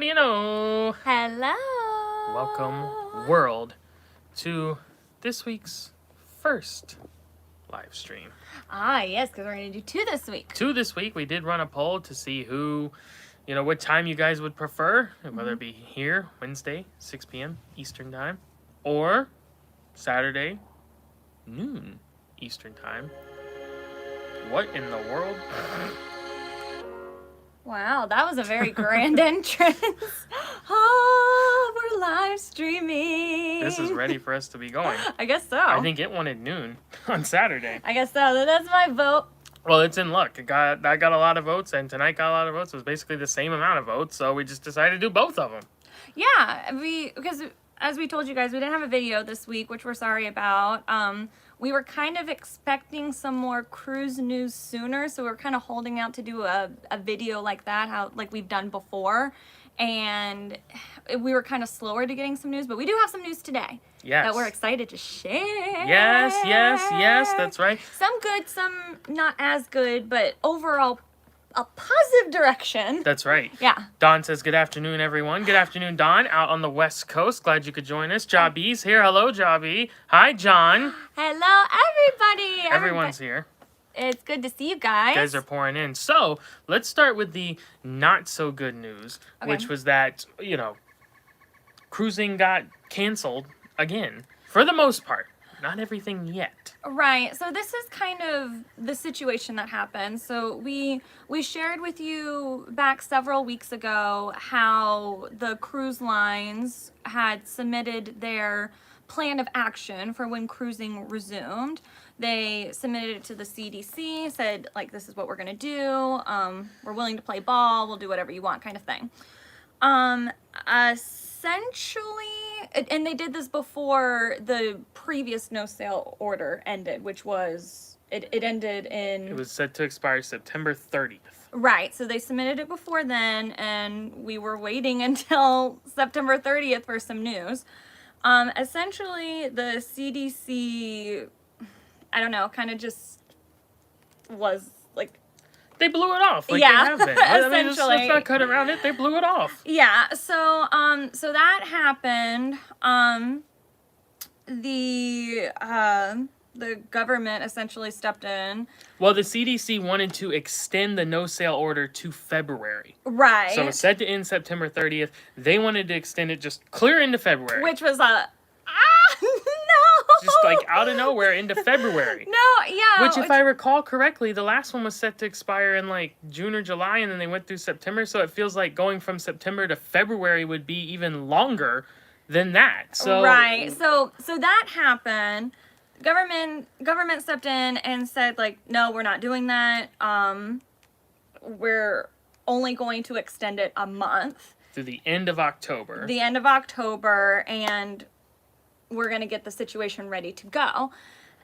what do you know? Hello. Welcome, world, to this week's first live stream. Yes, because we're going to do 2 this week. 2 this week. We did run a poll to see who, what time you guys would prefer, whether it be here, Wednesday, 6 p.m. Eastern Time, or Saturday, noon Eastern Time. What in the world? Wow, that was a very grand entrance. Oh, we're live streaming. This is ready for us to be going. I guess so. I think it wanted noon on Saturday. I guess so. That's my vote. Well, it's in luck. I got a lot of votes, and tonight got a lot of votes. It was basically the same amount of votes, so we just decided to do both of them. Yeah, because as we told you guys, we didn't have a video this week, which we're sorry about. We were kind of expecting some more cruise news sooner, so we were kind of holding out to do a video like that, like we've done before. And we were kind of slower to getting some news, but we do have some news today. Yes. That we're excited to share. Yes, that's right. Some good, some not as good, but overall a positive direction. That's right. Yeah. Dawn says, good afternoon, everyone. Good afternoon, Dawn, out on the West Coast. Glad you could join us. Jobby's here. Hello, Jobby. Hi, John. Hello, everybody. Everyone's here. It's good to see you guys. You guys are pouring in. So, let's start with the not-so-good news, which was that, cruising got canceled again, for the most part. Not everything yet. Right. So this is kind of the situation that happened. So we shared with you back several weeks ago how the cruise lines had submitted their plan of action for when cruising resumed. They submitted it to the CDC, said, like, this is what we're going to do. We're willing to play ball. We'll do whatever you want, kind of thing. Essentially, and they did this before the previous no sale order ended, which was, it ended in... It was set to expire September 30th. Right, so they submitted it before then, and we were waiting until September 30th for some news. Essentially, the CDC, I don't know, kind of just was like... They blew it off, like yeah, they have been. essentially. Let's not cut around it. They blew it off. Yeah, so that happened. The government essentially stepped in. Well, the CDC wanted to extend the no-sale order to February. Right. So it's set to end September 30th. They wanted to extend it just clear into February. Which was no! Just like out of nowhere into February. No, yeah. Which, if I recall correctly, the last one was set to expire in like June or July, and then they went through September. So it feels like going from September to February would be even longer than that. So right. So that happened. Government stepped in and said, like, no, we're not doing that. We're only going to extend it a month. Through the end of October. The end of October, and we're going to get the situation ready to go.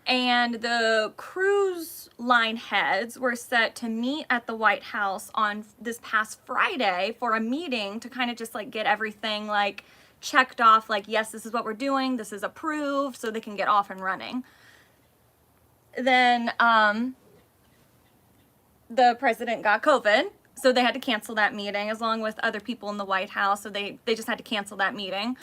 And the cruise line heads were set to meet at the White House on this past Friday for a meeting to kind of just like get everything like checked off, like, yes, this is what we're doing, this is approved, so they can get off and running. Then the president got COVID, so they had to cancel that meeting along with other people in the White House, so they just had to cancel that meeting.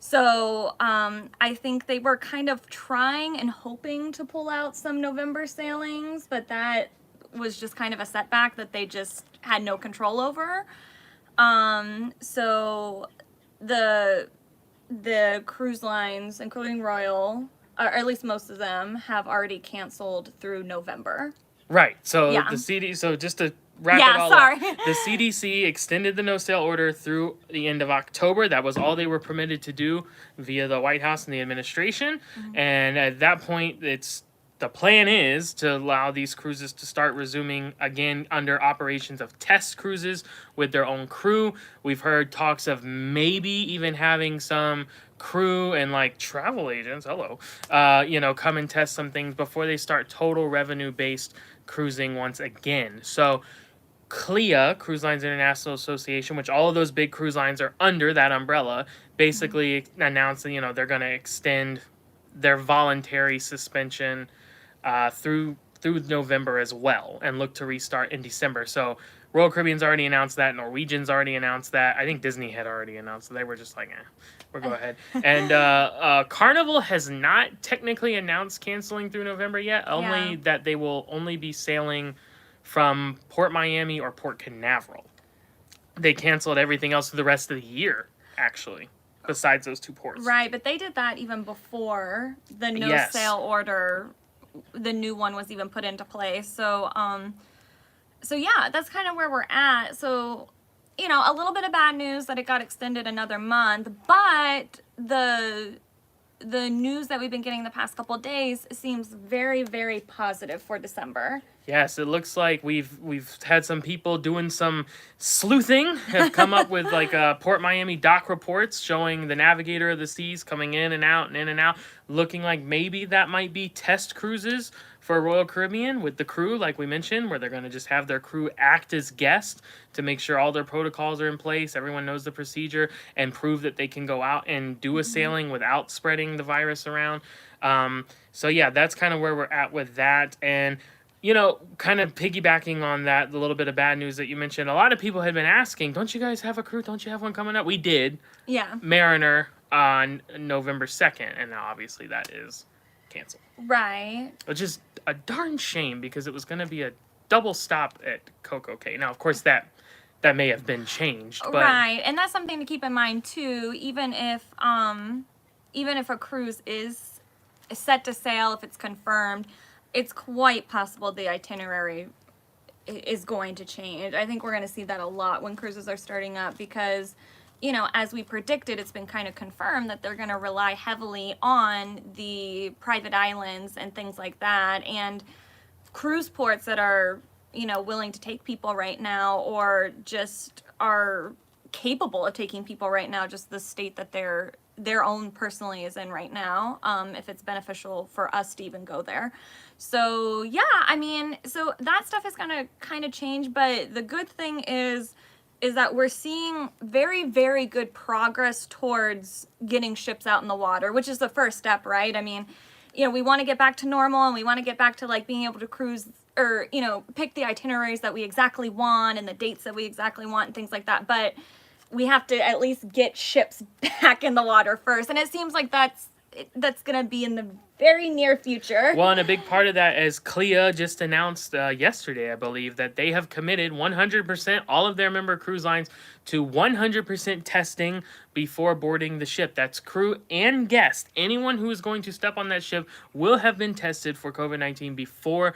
So I think they were kind of trying and hoping to pull out some November sailings, but that was just kind of a setback that they just had no control over. So the cruise lines, including Royal, or at least most of them, have already canceled through November. Right. So Yeah. the CD. So just to wrap it all sorry. up, the CDC extended the no-sale order through the end of October. That was all they were permitted to do via the White House and the administration. Mm-hmm. And at that point, the plan is to allow these cruises to start resuming again under operations of test cruises with their own crew. We've heard talks of maybe even having some crew and like travel agents, come and test some things before they start total revenue-based cruising once again. So CLIA, Cruise Lines International Association, which all of those big cruise lines are under that umbrella, basically announced that, they're going to extend their voluntary suspension through November as well and look to restart in December. So Royal Caribbean's already announced that. Norwegian's already announced that. I think Disney had already announced that. They were just like, we'll go ahead. And Carnival has not technically announced canceling through November yet. Only that they will only be sailing from Port Miami or Port Canaveral. They canceled everything else for the rest of the year, actually, besides those two ports. Right, but they did that even before the no-sail order, the new one was even put into place. So, so yeah, that's kind of where we're at. So, you know, a little bit of bad news that it got extended another month, but the news that we've been getting the past couple of days seems very, very positive for December. Yes, it looks like we've had some people doing some sleuthing, have come up with like Port Miami dock reports showing the Navigator of the Seas coming in and out and in and out, looking like maybe that might be test cruises for Royal Caribbean with the crew, like we mentioned, where they're going to just have their crew act as guests to make sure all their protocols are in place, everyone knows the procedure, and prove that they can go out and do a sailing without spreading the virus around. So yeah, that's kind of where we're at with that. And you know, kind of piggybacking on that, the little bit of bad news that you mentioned, a lot of people had been asking, don't you guys have a crew? Don't you have one coming up? We did. Yeah. Mariner on November 2nd, and now obviously that is canceled. Right. Which is a darn shame because it was going to be a double stop at Coco Cay. Now, of course, that may have been changed. But right, and that's something to keep in mind too. Even if a cruise is set to sail, if it's confirmed, it's quite possible the itinerary is going to change. I think we're going to see that a lot when cruises are starting up because, you know, as we predicted, it's been kind of confirmed that they're going to rely heavily on the private islands and things like that, and cruise ports that are, you know, willing to take people right now or just are capable of taking people right now, just the state that their own personally is in right now, if it's beneficial for us to even go there. So yeah, I mean, so that stuff is gonna kind of change, but the good thing is that we're seeing very, very good progress towards getting ships out in the water, which is the first step, right? I mean, you know, we want to get back to normal and we want to get back to like being able to cruise or, you know, pick the itineraries that we exactly want and the dates that we exactly want and things like that. But we have to at least get ships back in the water first. And it seems like that's going to be in the very near future. Well, and a big part of that is CLIA just announced yesterday, I believe, that they have committed 100%, all of their member cruise lines, to 100% testing before boarding the ship. That's crew and guest. Anyone who is going to step on that ship will have been tested for COVID-19 before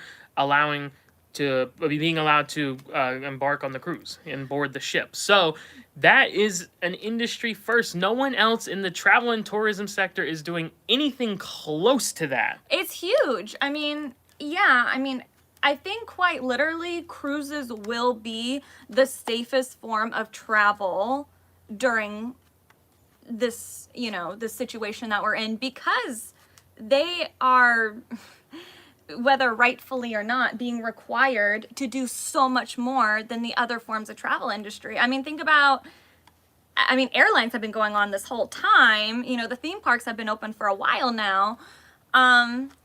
being allowed to embark on the cruise and board the ship. So that is an industry first. No one else in the travel and tourism sector is doing anything close to that. It's huge. I mean, yeah, I think quite literally cruises will be the safest form of travel during this, you know, this situation that we're in because they are, whether rightfully or not, being required to do so much more than the other forms of travel industry. I mean, think about, airlines have been going on this whole time. You know, the theme parks have been open for a while now.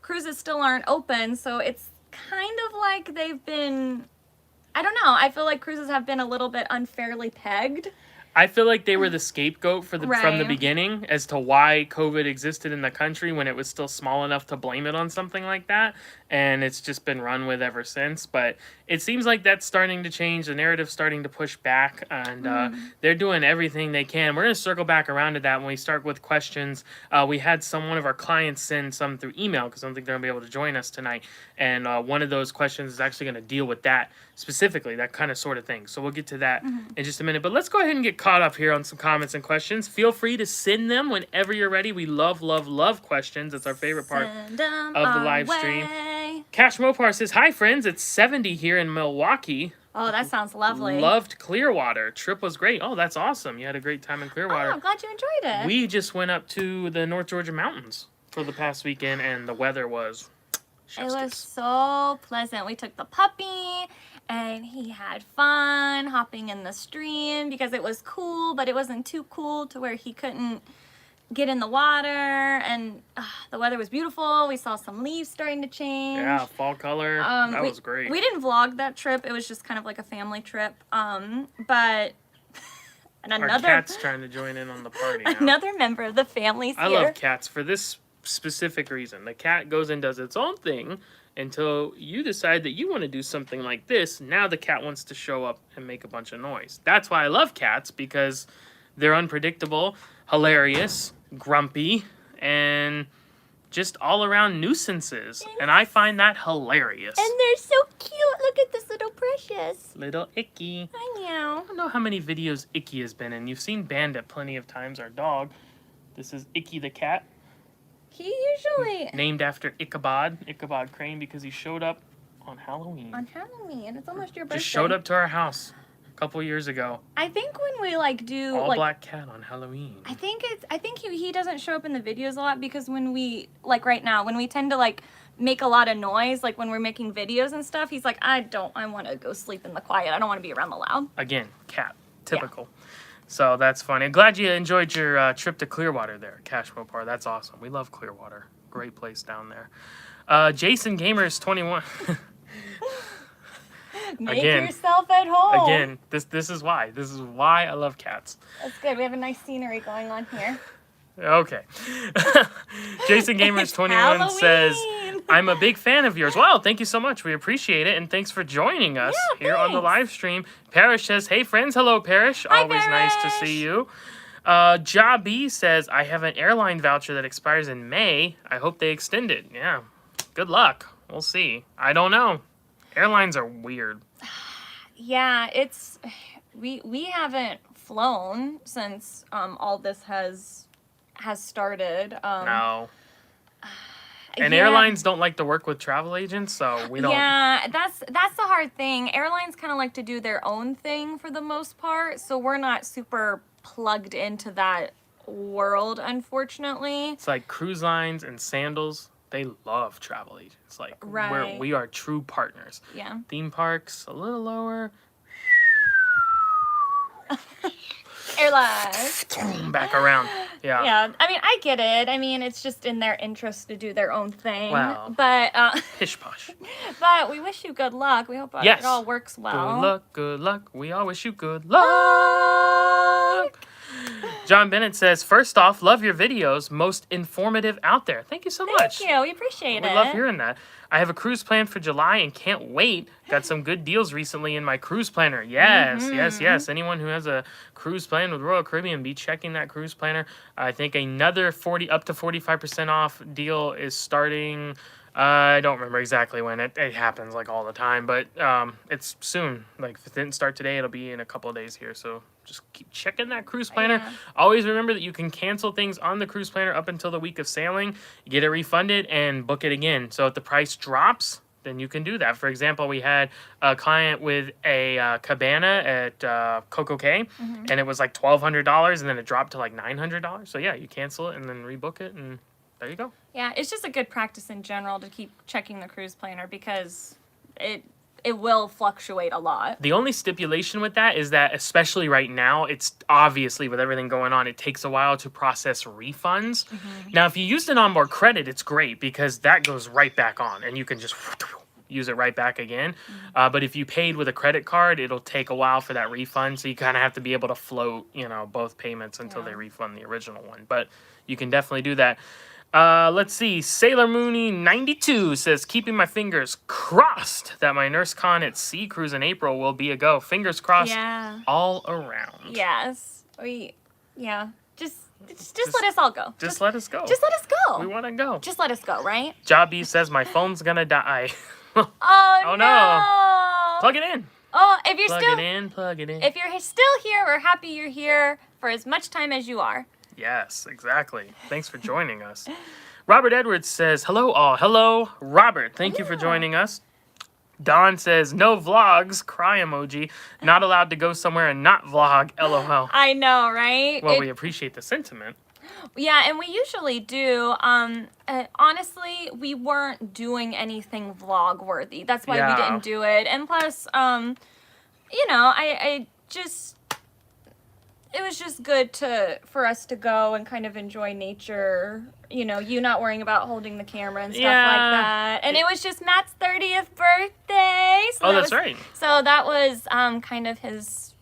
Cruises still aren't open, so it's kind of like they've been, I don't know, I feel like cruises have been a little bit unfairly pegged. I feel like they were the scapegoat from the beginning as to why COVID existed in the country when it was still small enough to blame it on something like that. And it's just been run with ever since. But it seems like that's starting to change. The narrative's starting to push back. And they're doing everything they can. We're going to circle back around to that when we start with questions. We had one of our clients send some through email because I don't think they're going to be able to join us tonight. And one of those questions is actually going to deal with that specifically, that kind of sort of thing. So we'll get to that in just a minute. But let's go ahead and get caught up here on some comments and questions. Feel free to send them whenever you're ready. We love, love, love questions. It's our favorite part of the live stream. Cash Mopar says, hi friends, it's 70 here in Milwaukee. Oh, that sounds lovely. Loved Clearwater. Trip was great. Oh, that's awesome. You had a great time in Clearwater. Oh, I'm glad you enjoyed it. We just went up to the North Georgia mountains for the past weekend, and the weather was chef's It was kiss. so pleasant. We took the puppy, and he had fun hopping in the stream because it was cool, but it wasn't too cool to where he couldn't get in the water, and the weather was beautiful. We saw some leaves starting to change. Yeah, fall color. That was great. We didn't vlog that trip. It was just kind of like a family trip. But and Our cat's trying to join in on the party now. Another member of the family's here. I love cats for this specific reason. The cat goes and does its own thing until you decide that you want to do something like this. Now the cat wants to show up and make a bunch of noise. That's why I love cats, because they're unpredictable, hilarious, grumpy, and just all around nuisances. And I find that hilarious. And they're so cute. Look at this little precious. Little Icky. I know. I don't know how many videos Icky has been in. You've seen Bandit plenty of times, our dog. This is Icky the cat. He usually... Named after Ichabod Crane, because he showed up on Halloween. On Halloween. It's almost your birthday. Just showed up to our house a couple years ago. I think when we do all black cat on Halloween. I think he doesn't show up in the videos a lot, because when we right now, when we tend to make a lot of noise, like when we're making videos and stuff, he's like, I want to go sleep in the quiet. I don't want to be around the loud. Again, cat. Typical. Yeah. So that's funny. I'm glad you enjoyed your trip to Clearwater there, Cash Mopar. That's awesome. We love Clearwater. Great place down there. Jason Gamers 21. Make yourself at home. Again, this is why. This is why I love cats. That's good. We have a nice scenery going on here. Okay. Jason Gamers 21 says, I'm a big fan of yours. Wow, thank you so much. We appreciate it, and thanks for joining us here on the live stream. Parrish says, hey friends. Hello, Parrish. Hi, always Parrish. Nice to see you. Ja B says, I have an airline voucher that expires in May. I hope they extend it. Yeah. Good luck. We'll see. I don't know. Airlines are weird. Yeah, we haven't flown since all this has started. No. And airlines don't like to work with travel agents, so we don't. Yeah, that's the hard thing. Airlines kind of like to do their own thing for the most part, so we're not super plugged into that world, unfortunately. It's like cruise lines and Sandals. They love travel agents. Like, we are true partners. Yeah. Theme parks, a little lower. Airlines. Back around. Yeah. Yeah. I mean, I get it. I mean, it's just in their interest to do their own thing. Wow. But, pish posh. But we wish you good luck. We hope it all works well. Good luck, good luck. We all wish you good luck. John Bennett says, first off, love your videos. Most informative out there. Thank you so much. Thank you. We appreciate it. We love hearing that. I have a cruise planned for July and can't wait. Got some good deals recently in my cruise planner. Yes, yes. Anyone who has a cruise plan with Royal Caribbean, be checking that cruise planner. I think another up to 45% off deal is starting. I don't remember exactly when. It happens like all the time, but it's soon. Like if it didn't start today, it'll be in a couple of days here. So just keep checking that cruise planner. Yeah. Always remember that you can cancel things on the cruise planner up until the week of sailing. You get it refunded and book it again. So if the price drops, then you can do that. For example, we had a client with a cabana at Coco Cay, and it was like $1,200, and then it dropped to like $900. So yeah, you cancel it and then rebook it, and there you go. Yeah, it's just a good practice in general to keep checking the cruise planner, because it will fluctuate a lot. The only stipulation with that is that, especially right now, it's obviously with everything going on, it takes a while to process refunds. Now, if you used an onboard credit, it's great because that goes right back on and you can just use it right back again. But if you paid with a credit card, it'll take a while for that refund. So you kind of have to be able to float, both payments until they refund the original one. But you can definitely do that. Let's see. Sailor Mooney 92 says, keeping my fingers crossed that my NurseCon at Sea Cruise in April will be a go. Fingers crossed all around. Yes. Just let us all go. Just let us go. Just let us go. We want to go. Just let us go, right? Jobby says, my phone's gonna die. Oh no. Plug it in. Oh, if you're plug it in. If you're still here, we're happy you're here for as much time as you are. Yes, exactly. Thanks for joining us. Robert Edwards says, hello all. Hello, Robert. Thank you for joining us. Don says, no vlogs, cry emoji. Not allowed to go somewhere and not vlog, LOL. I know, right? Well, we appreciate the sentiment. Yeah, and we usually do. Honestly, we weren't doing anything vlog worthy. That's why we didn't do it. And plus, I just... it was just good for us to go and kind of enjoy nature. You know, you not worrying about holding the camera and stuff like that. And it was just Matt's 30th birthday. So that's right. So that was kind of his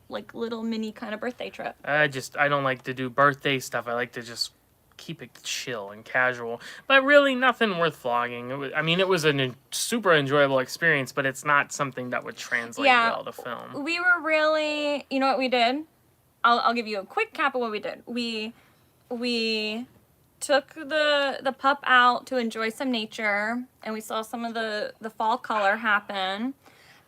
like little mini kind of birthday trip. I don't like to do birthday stuff. I like to just keep it chill and casual, but really nothing worth vlogging. It was a super enjoyable experience, but it's not something that would translate well to film. We were really, you know what we did? I'll give you a quick cap of what we did. We took the pup out to enjoy some nature, and we saw some of the fall color happen,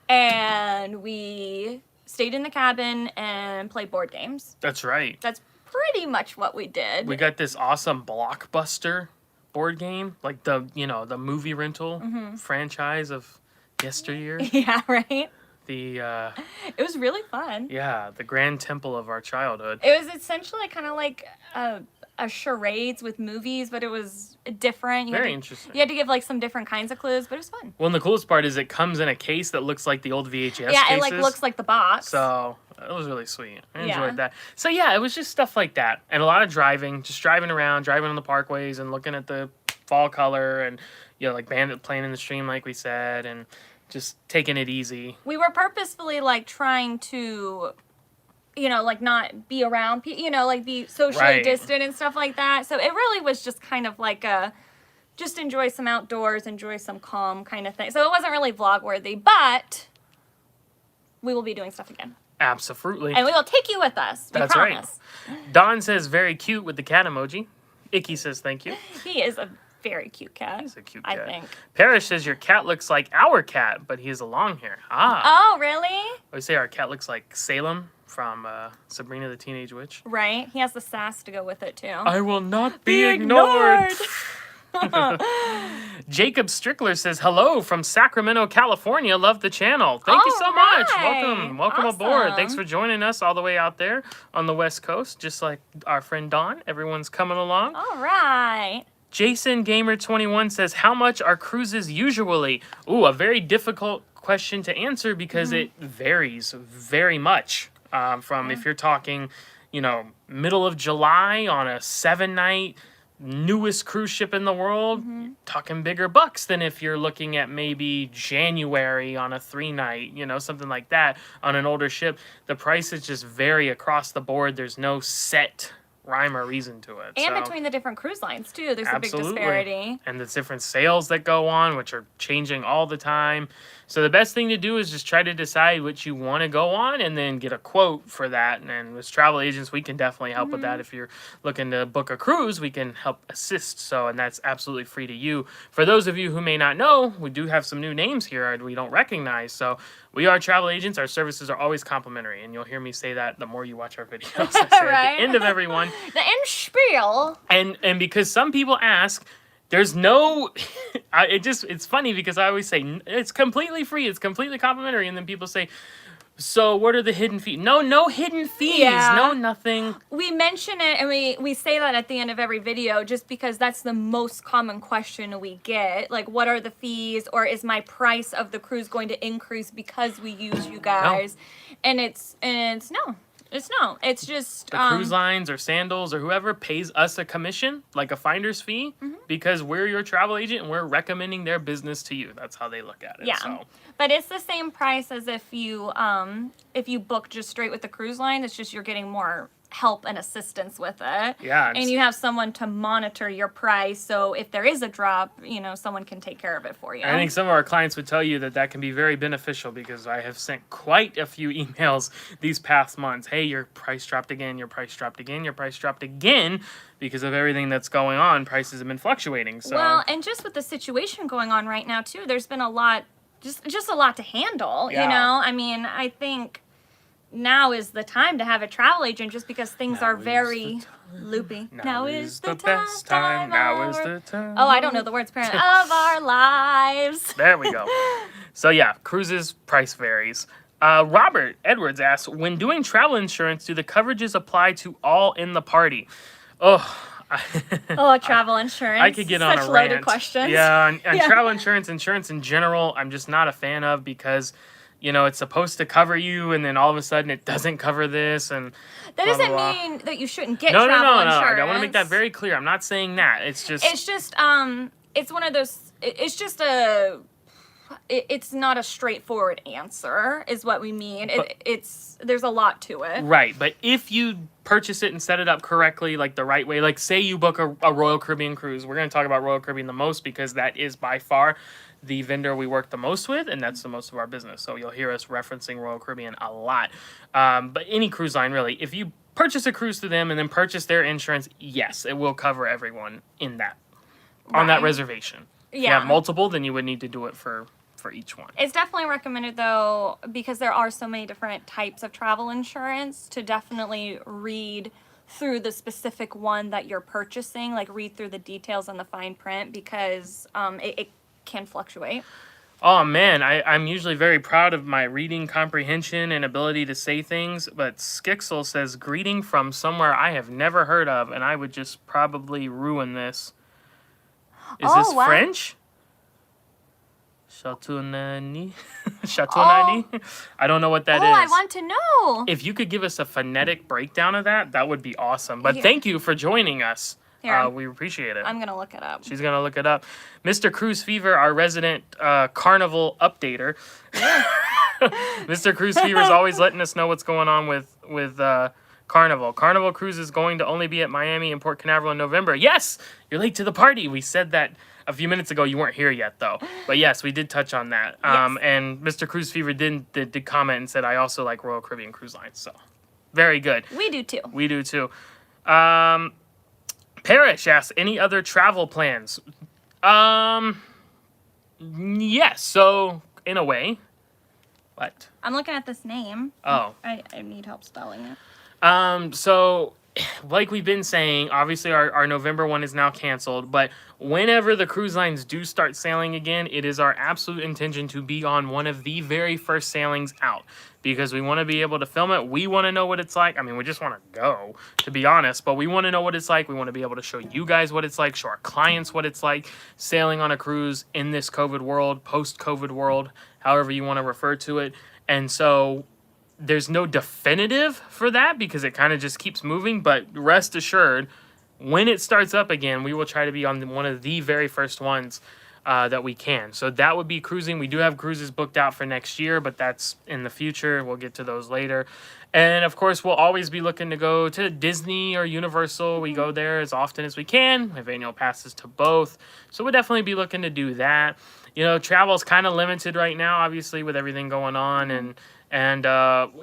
and we stayed in the cabin and played board games. That's right. That's pretty much what we did. We got this awesome Blockbuster board game, like the movie rental franchise of yesteryear. Yeah, right? It was really fun. Yeah, the grand temple of our childhood. It was essentially kind of like a charades with movies, but it was different. Very interesting. You had to give like some different kinds of clues, but it was fun. Well, and the coolest part is it comes in a case that looks like the old VHS Yeah, cases. it like looks like the box. So it was really sweet. I enjoyed that. So yeah, it was just stuff like that. And a lot of driving, just driving around, driving on the parkways and looking at the fall color and, like Bandit playing in the stream like we said, and just taking it easy. We were purposefully like trying to, like not be around, like be socially distant and stuff like that. So it really was just kind of like just enjoy some outdoors, enjoy some calm kind of thing. So it wasn't really vlog worthy, but we will be doing stuff again. Absolutely. And we will take you with us. We promise. Right. Don says very cute with the cat emoji. Icky says thank you. He is a very cute cat. He's a cute cat. I think. Parrish says your cat looks like our cat, but he has a long hair. Oh, really? We say our cat looks like Salem from Sabrina the Teenage Witch. Right. He has the sass to go with it, too. I will not be ignored. Jacob Strickler says, hello from Sacramento, California. Love the channel. Thank you so much. Welcome aboard. Thanks for joining us all the way out there on the West Coast, just like our friend Dawn. Everyone's coming along. All right. Jason Gamer 21 says, how much are cruises usually? Ooh, a very difficult question to answer because it varies very much from if you're talking, middle of July on a 7-night newest cruise ship in the world, talking bigger bucks than if you're looking at maybe January on a 3-night, something like that on an older ship. The prices just vary across the board. There's no set rhyme or reason to it. And between the different cruise lines, too, there's a big disparity. And there's different sales that go on, which are changing all the time. So the best thing to do is just try to decide what you want to go on and then get a quote for that. And as travel agents, we can definitely help with that. If you're looking to book a cruise, we can help assist. And that's absolutely free to you. For those of you who may not know, we do have some new names here we don't recognize. So we are travel agents. Our services are always complimentary. And you'll hear me say that the more you watch our videos. I say at the end of every one. The end spiel. And because some people ask, there's no, it's funny because I always say, it's completely free, it's completely complimentary, and then people say, so what are the hidden fees? No hidden fees, no nothing. We mention it, and we say that at the end of every video, just because that's the most common question we get. Like, what are the fees, or is my price of the cruise going to increase because we use you guys? No. And it's no. It's just the cruise lines or Sandals or whoever pays us a commission, like a finder's fee, because we're your travel agent and we're recommending their business to you. That's how they look at it. Yeah, so. But it's the same price as if you book just straight with the cruise line. It's just you're getting more help and assistance with it. Yeah. And you have someone to monitor your price, so if there is a drop, someone can take care of it for you. I think some of our clients would tell you that can be very beneficial because I have sent quite a few emails these past months. Hey, your price dropped again, your price dropped again, your price dropped again because of everything that's going on. Prices have been fluctuating. So well, and just with the situation going on right now too, there's been a lot, just a lot to handle, I think now is the time to have a travel agent just because things are very loopy. Now is the best time. Now is the time. Oh, I don't know the words apparently. Of our lives. There we go. So yeah, cruises price varies. Robert Edwards asks, when doing travel insurance, do the coverages apply to all in the party? Travel insurance. I could get on a rant. Such loaded questions. Yeah, and travel insurance in general, I'm just not a fan of because you know, it's supposed to cover you, and then all of a sudden it doesn't cover this, and That blah, doesn't blah, blah. mean that you shouldn't get No, travel insurance. I want to make that very clear. I'm not saying that. It's just It's one of those. It's just it's not a straightforward answer, is what we mean. There's a lot to it. right. But if you purchase it and set it up correctly, like the right way, like say you book a Royal Caribbean cruise. We're going to talk about Royal Caribbean the most because that is by far the vendor we work the most with, and that's the most of our business. So you'll hear us referencing Royal Caribbean a lot. But any cruise line, really, if you purchase a cruise through them and then purchase their insurance, yes, it will cover everyone in that on that Right. reservation. If you Yeah. have multiple, then you would need to do it for each one. It's definitely recommended, though, because there are so many different types of travel insurance, to definitely read through the specific one that you're purchasing, like read through the details and the fine print, because it can fluctuate. Oh man, I'm usually very proud of my reading comprehension and ability to say things, but Skixel says greeting from somewhere I have never heard of, and I would just probably ruin this. Is this what? French? Chateauneuf? Chateauneuf? I don't know what that is. I want to know. If you could give us a phonetic breakdown of that, that would be awesome. But Here. thank you for joining us. Here. We appreciate it. I'm going to look it up. She's going to look it up. Mr. Cruise Fever, our resident carnival updater. Mr. Cruise Fever is always letting us know what's going on with Carnival. Carnival Cruise is going to only be at Miami and Port Canaveral in November. Yes! You're late to the party. We said that a few minutes ago. You weren't here yet, though. But yes, we did touch on that. Yes. And Mr. Cruise Fever did comment and said, I also like Royal Caribbean Cruise Lines. So, very good. We do, too. We do, too. Parrish asks, any other travel plans? Yes. So, in a way. What? I'm looking at this name. Oh. I need help spelling it. So, like we've been saying, obviously our November one is now canceled, but whenever the cruise lines do start sailing again, it is our absolute intention to be on one of the very first sailings out, because we want to be able to film it. We want to know what it's like. I mean, we just want to go, to be honest, but we want to know what it's like. We want to be able to show you guys what it's like, show our clients what it's like sailing on a cruise in this COVID world, post-COVID world, however you want to refer to it. And so there's no definitive for that because it kind of just keeps moving, but rest assured, when it starts up again, we will try to be on one of the very first ones that we can. So that would be cruising. We do have cruises booked out for next year, but that's in the future. We'll get to those later. And of course, we'll always be looking to go to Disney or Universal. We go there as often as we can. We have annual passes to both. So we'll definitely be looking to do that. You know, travel's kind of limited right now, obviously, with everything going on, and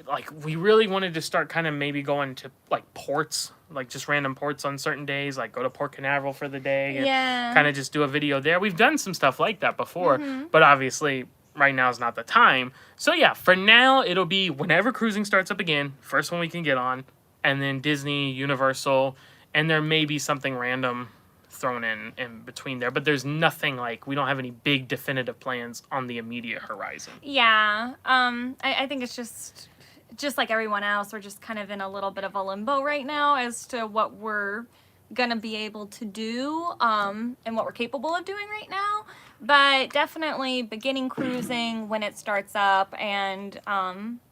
like we really wanted to start kind of maybe going to like ports, like just random ports on certain days, like go to Port Canaveral for the day and kind of just do a video there. We've done some stuff like that before, but obviously right now is not the time. So yeah, for now it'll be whenever cruising starts up again, first one we can get on, and then Disney, Universal, and there may be something random thrown in between there, but there's nothing like, we don't have any big definitive plans on the immediate horizon. Yeah. I think it's just like everyone else, we're just kind of in a little bit of a limbo right now as to what we're gonna be able to do and what we're capable of doing right now. But definitely beginning cruising when it starts up, and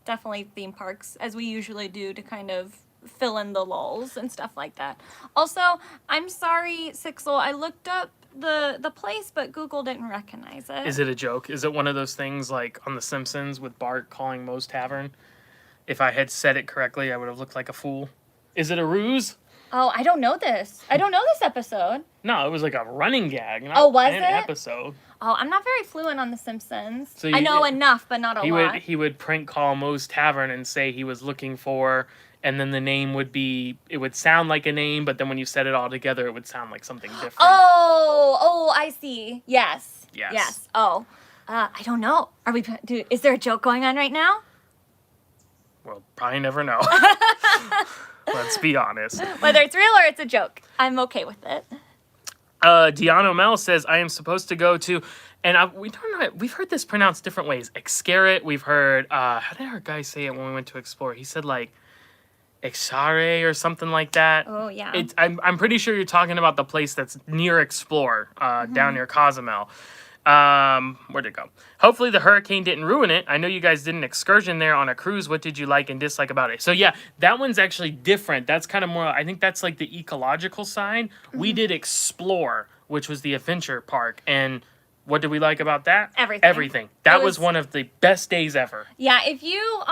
definitely theme parks as we usually do to kind of fill in the lulls and stuff like that. Also, I'm sorry, Sixel, I looked up the place, but Google didn't recognize it. Is it a joke? Is it one of those things like on The Simpsons with Bart calling Moe's Tavern? If I had said it correctly, I would have looked like a fool. Is it a ruse? Oh, I don't know this. I don't know this episode. No, it was like a running gag. Not was an it? episode. Oh, I'm not very fluent on The Simpsons. So I know enough, but not a lot. He would prank call Moe's Tavern and say he was looking for, and then the name would be, it would sound like a name, but then when you said it all together, it would sound like something different. Oh, I see. Yes. Yes. Oh, I don't know. Is there a joke going on right now? We'll probably never know. Let's be honest. Whether it's real or it's a joke, I'm okay with it. Deanna Mel says, I am supposed to go to, and we don't know, we've heard this pronounced different ways. Xcaret, we've heard, how did our guy say it when we went to Xplor? He said like, Xare or something like that. Oh, yeah. I'm pretty sure you're talking about the place that's near Xplor, down near Cozumel. Where'd it go? Hopefully the hurricane didn't ruin it. I know you guys did an excursion there on a cruise. What did you like and dislike about it? So yeah, that one's actually different. That's kind of more, I think that's like the ecological side. We did Xplor, which was the adventure park. And what did we like about that? Everything. That was one of the best days ever. Yeah, if you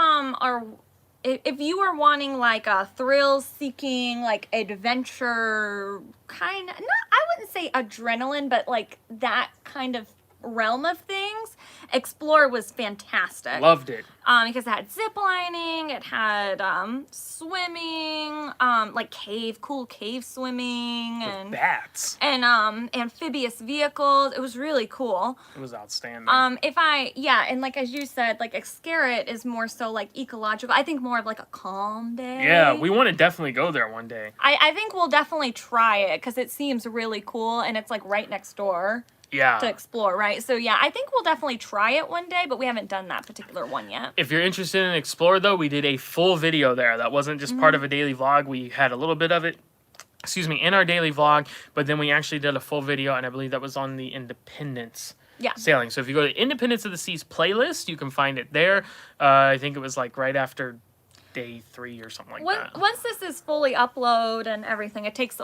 if you are wanting like a thrill-seeking, like adventure kind of, not, I wouldn't say adrenaline, but like that kind of realm of things, Xplor was fantastic. Loved it. Because it had zip lining, it had swimming, like cool cave swimming, and bats and amphibious vehicles. It was really cool. It was outstanding. And like as you said, like Xscaret is more so like ecological. I think more of like a calm day. Yeah, we want to definitely go there one day. I think we'll definitely try it because it seems really cool and it's like right next door. Yeah. To explore, right? So yeah, I think we'll definitely try it one day, but we haven't done that particular one yet. If you're interested in Xplor, though, we did a full video there. That wasn't just part of a daily vlog. We had a little bit of it, in our daily vlog, but then we actually did a full video, and I believe that was on the Independence sailing. So if you go to Independence of the Seas playlist, you can find it there. I think it was like right after day 3 or something like that. Once this is fully upload and everything, it takes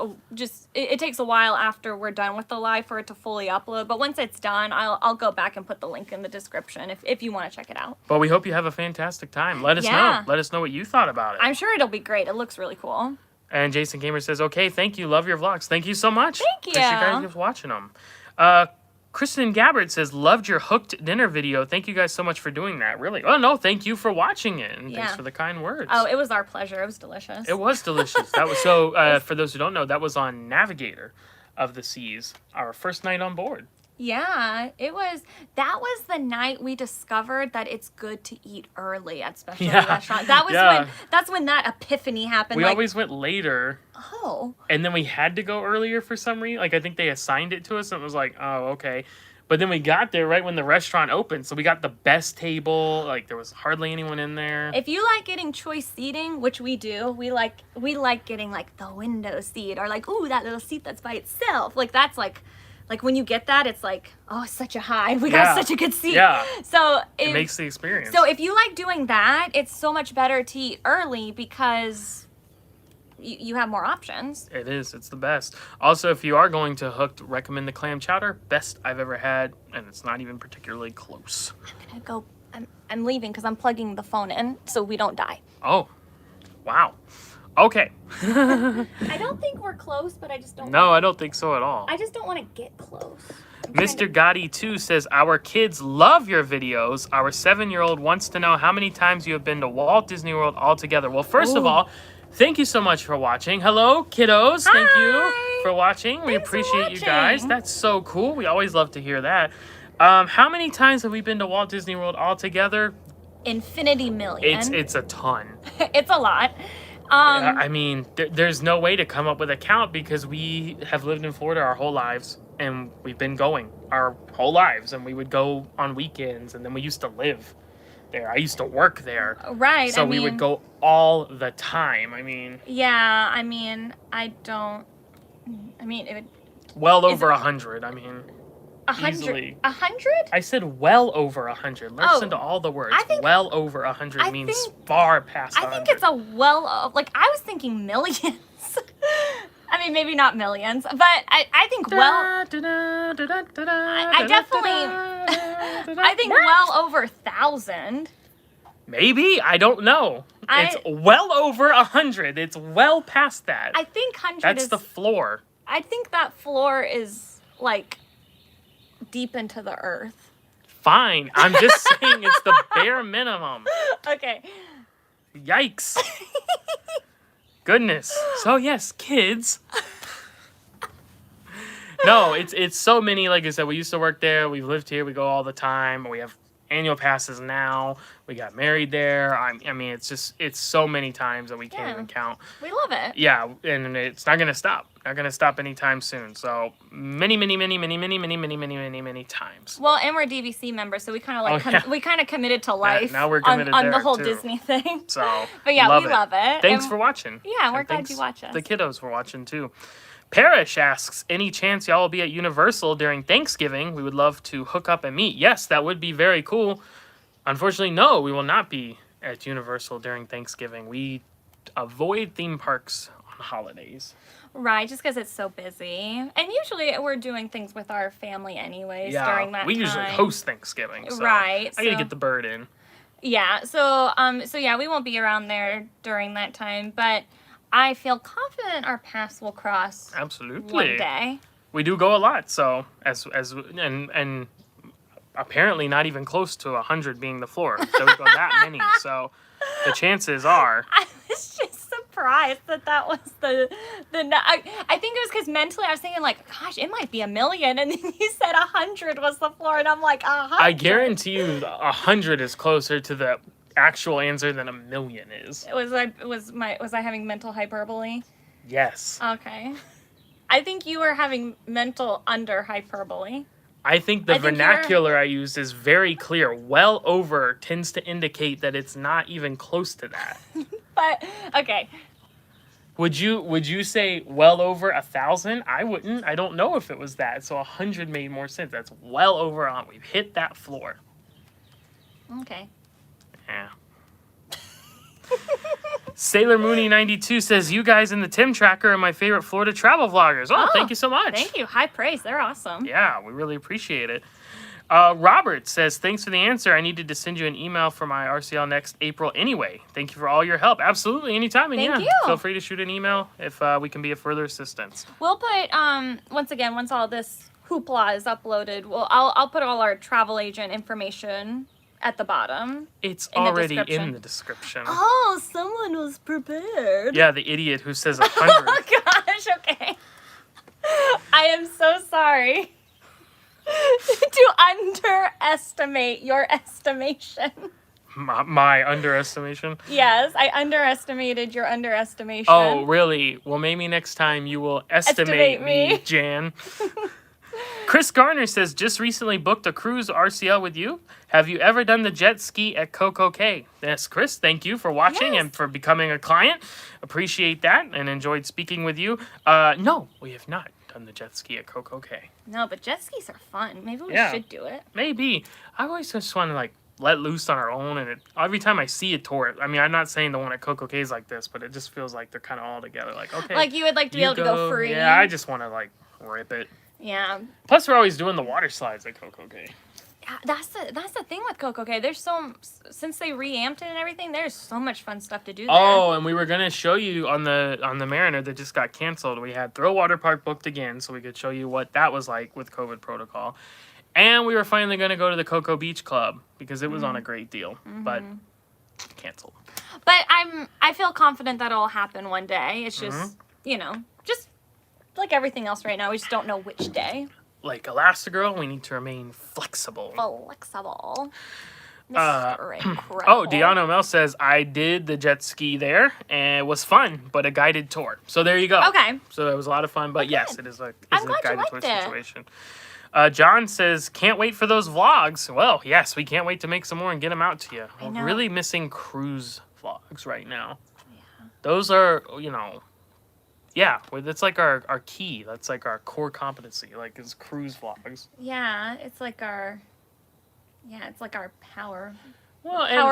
it takes a while after we're done with the live for it to fully upload. But once it's done, I'll go back and put the link in the description if you want to check it out. But we hope you have a fantastic time. Let us know. Let us know what you thought about it. I'm sure it'll be great. It looks really cool. And Jason Gamer says, okay, thank you. Love your vlogs. Thank you so much. Thank you. Appreciate you guys watching them. Kristen Gabbard says, loved your hooked dinner video. Thank you guys so much for doing that. Really. Oh, no, thank you for watching it. And thanks for the kind words. Oh, it was our pleasure. It was delicious. It was delicious. That was so, for those who don't know, that was on Navigator of the Seas, our first night on board. Yeah, that was the night we discovered that it's good to eat early at specialty restaurants. That was that's when that epiphany happened. We always went later. Oh. And then we had to go earlier for some reason. Like, I think they assigned it to us and it was like, oh, okay. But then we got there right when the restaurant opened. So we got the best table. Like, there was hardly anyone in there. If you like getting choice seating, which we do, we like getting like the window seat or like, ooh, that little seat that's by itself. Like, that's like when you get that, it's like, oh, it's such a high. We got such a good seat. Yeah. So it makes the experience. So if you like doing that, it's so much better to eat early because you have more options. It is. It's the best. Also, if you are going to Hooked, recommend the clam chowder. Best I've ever had, and it's not even particularly close. I'm gonna go. I'm leaving because I'm plugging the phone in so we don't die. Oh, wow. Okay. I don't think we're close, but I just don't. No, I don't think so at all. I just don't want to get close. Mr. Gotti 2 says, our kids love your videos. Our 7-year-old wants to know how many times you have been to Walt Disney World altogether. Well, first of all, thank you so much for watching. Hello, kiddos. Hi. Thank you for watching. We Thanks appreciate you guys. That's so cool. We always love to hear that. How many times have we been to Walt Disney World altogether? Infinity million. It's a ton. It's a lot. I mean, there's no way to come up with a count because we have lived in Florida our whole lives and we've been going our whole lives, and we would go on weekends, and then we used to live there. I used to work there. Right. So we would go all the time. I mean. Yeah. I mean, it would. Well over 100. I mean. 100? 100? I said well over 100. Listen to all the words. Well over 100 means far past 100. I think it's a I was thinking millions. I mean, maybe not millions, but I think I definitely, I think well over 1,000. Maybe, I don't know. It's well over 100. It's well past that. I think 100 That's the floor. I think that floor is like deep into the earth. Fine. I'm just saying it's the bare minimum. Okay. Yikes. Goodness. So yes, kids. No, it's so many. Like I said, we used to work there. We've lived here. We go all the time. We have annual passes now. We got married there. I mean, it's so many times that we can't even count. We love it. Yeah, and it's not gonna stop. Not gonna stop anytime soon. So many times. Well, and we're DVC members, so we kind of we kind of committed to life. Now we're committed on the whole too. Disney thing. So, but yeah, we love it. Thanks for watching. Yeah, we're and glad you watch us. The kiddos for watching too. Parrish asks, any chance y'all will be at Universal during Thanksgiving? We would love to hook up and meet. Yes, that would be very cool. Unfortunately, no, we will not be at Universal during Thanksgiving. We avoid theme parks on holidays. Right, just because it's so busy. And usually we're doing things with our family anyways during that time. We usually host Thanksgiving, so right. I gotta get the bird in. Yeah, so yeah, we won't be around there during that time, but I feel confident our paths will cross. Absolutely. One day. We do go a lot, so and apparently not even close to 100 being the floor. So we go that many, so the chances are. I was just surprised that was the I think it was because mentally I was thinking like, gosh, it might be 1 million, and then you said 100 was the floor, and I'm like, 100. I guarantee you 100 is closer to the actual answer than 1 million is. Was I having mental hyperbole? Yes. Okay. I think you were having mental under hyperbole. I think the vernacular I used is very clear. Well over tends to indicate that it's not even close to that. But okay. Would you say well over 1,000? I wouldn't. I don't know if it was that. So 100 made more sense. That's well over on. We've hit that floor. Okay. Yeah. Sailor Mooney 92 says, you guys in the Tim Tracker are my favorite Florida travel vloggers. Oh, thank you so much. Thank you. High praise. They're awesome. Yeah, we really appreciate it. Robert says, thanks for the answer. I needed to send you an email for my RCL next April anyway. Thank you for all your help. Absolutely, anytime. And Thank you. Feel free to shoot an email if we can be of further assistance. We'll put, once all this hoopla is uploaded, I'll put all our travel agent information at the bottom. It's already in the description. Oh, someone was prepared. Yeah, the idiot who says 100. Oh, gosh, okay. I am so sorry to underestimate your estimation. My underestimation? Yes, I underestimated your underestimation. Oh, really? Well, maybe next time you will estimate me, Jan. Chris Garner says, just recently booked a cruise RCL with you. Have you ever done the jet ski at Coco Cay? Yes, Chris, thank you for watching and for becoming a client. Appreciate that and enjoyed speaking with you. No, we have not done the jet ski at Coco Cay. No, but jet skis are fun. Maybe we should do it. Maybe. I always just want to let loose on our own, and every time I see a tour, I mean, I'm not saying the one at Coco Cay is like this, but it just feels like they're kind of all together. Like, okay. Like you would like to be able to go free. Yeah, I just want to rip it. Yeah. Plus, we're always doing the water slides at Coco Cay. Yeah, that's the thing with Coco Cay. There's since they reamped it and everything, there's so much fun stuff to do there. Oh, and we were gonna show you on the Mariner that just got canceled. We had Thrill Water Park booked again, so we could show you what that was like with COVID protocol. And we were finally gonna go to the Cocoa Beach Club because it was on a great deal, but canceled. But I feel confident that it'll happen one day. It's just just like everything else right now, we just don't know which day. Like Elastigirl, we need to remain flexible. Flexible. Deanna Mel says, I did the jet ski there, and it was fun, but a guided tour. So there you go. Okay. So it was a lot of fun, but yes, it is a guided tour situation. John says, can't wait for those vlogs. Well, yes, we can't wait to make some more and get them out to you. We're really missing cruise vlogs right now. Yeah. Those are, yeah, that's like our key. That's like our core competency, is cruise vlogs. Yeah, it's like our Power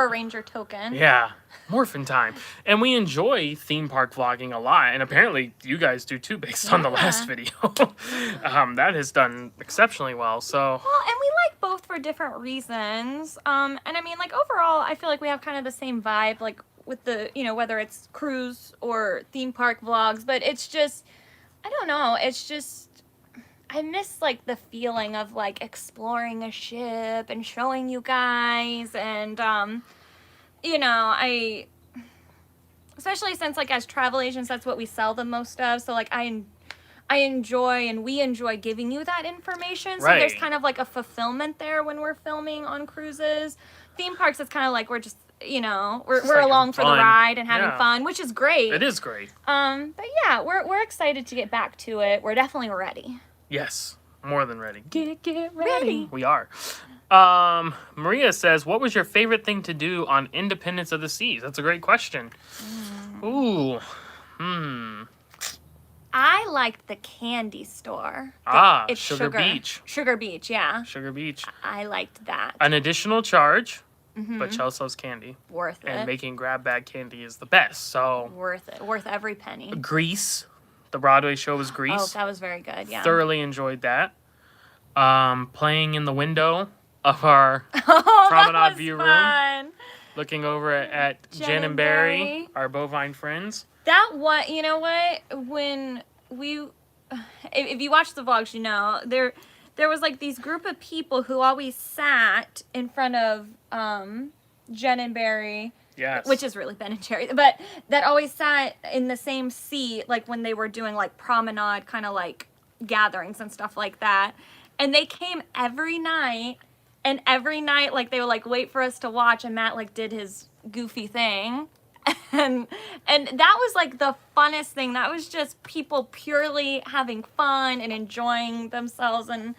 Ranger token. Yeah, morphin' time. And we enjoy theme park vlogging a lot, and apparently you guys do too, based on the last video. That has done exceptionally well. So. Well, and we like both for different reasons. And I mean, overall, I feel like we have kind of the same vibe, with the, whether it's cruise or theme park vlogs, but it's just, I don't know, it's just, I miss, the feeling of, exploring a ship and showing you guys, and, especially since, as travel agents, that's what we sell the most of, so, I enjoy, and we enjoy giving you that information, so there's kind of, a fulfillment there when we're filming on cruises. Theme parks, it's kind of we're just, we're along for the ride and having fun, which is great. It is great. But yeah, we're excited to get back to it. We're definitely ready. Yes, more than ready. Get ready. We are. Maria says, what was your favorite thing to do on Independence of the Seas? That's a great question. Ooh. I liked the candy store. It's Sugar Beach. Sugar Beach, yeah. Sugar Beach. I liked that. An additional charge, but Chelsy loves candy. Worth it. And making grab bag candy is the best. So Worth it. Worth every penny. Grease. The Broadway show was Grease. Oh, that was very good, yeah. Thoroughly enjoyed that. Playing in the window of our Oh, promenade view fun. room, looking over at Jen and Barry, our bovine friends. That one, you know what? When we, if you watch the vlogs, you know there was like these group of people who always sat in front of Jen and Barry. Yes. Which is really Ben and Jerry, but that always sat in the same seat, like when they were doing like promenade kind of like gatherings and stuff like that. And they came every night, and every night like they would like wait for us to watch, and Matt like did his goofy thing. And that was like the funnest thing. That was just people purely having fun and enjoying themselves, and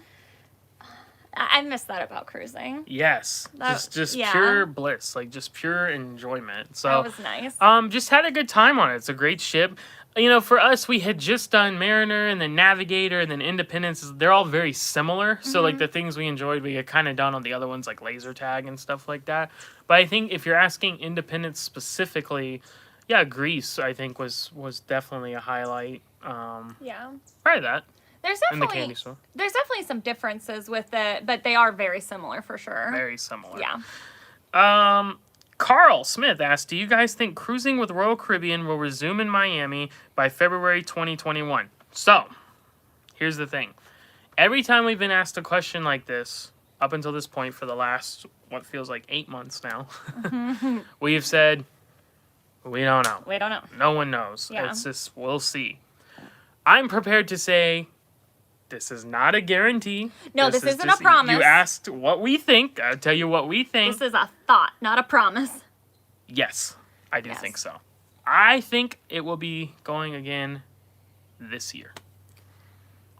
I miss that about cruising. Yes, just pure bliss, like just pure enjoyment. So that was nice. Just had a good time on it. It's a great ship. You know, for us, we had just done Mariner and then Navigator and then Independence. They're all very similar. So like the things we enjoyed, we had kind of done on the other ones, like Laser Tag and stuff like that. But I think if you're asking Independence specifically, yeah, Grease I think was definitely a highlight. Yeah. Probably that. There's in the candy store. There's definitely some differences with it, but they are very similar for sure. Very similar. Yeah. Carl Smith asked, do you guys think cruising with Royal Caribbean will resume in Miami by February 2021? So, here's the thing. Every time we've been asked a question like this, up until this point for the last, what feels like 8 months now, we've said, we don't know. We don't know. No one knows. Yeah. It's just, we'll see. I'm prepared to say, this is not a guarantee. No, this isn't a promise. You asked what we think. I'll tell you what we think. This is a thought, not a promise. Yes, I do think so. I think it will be going again this year.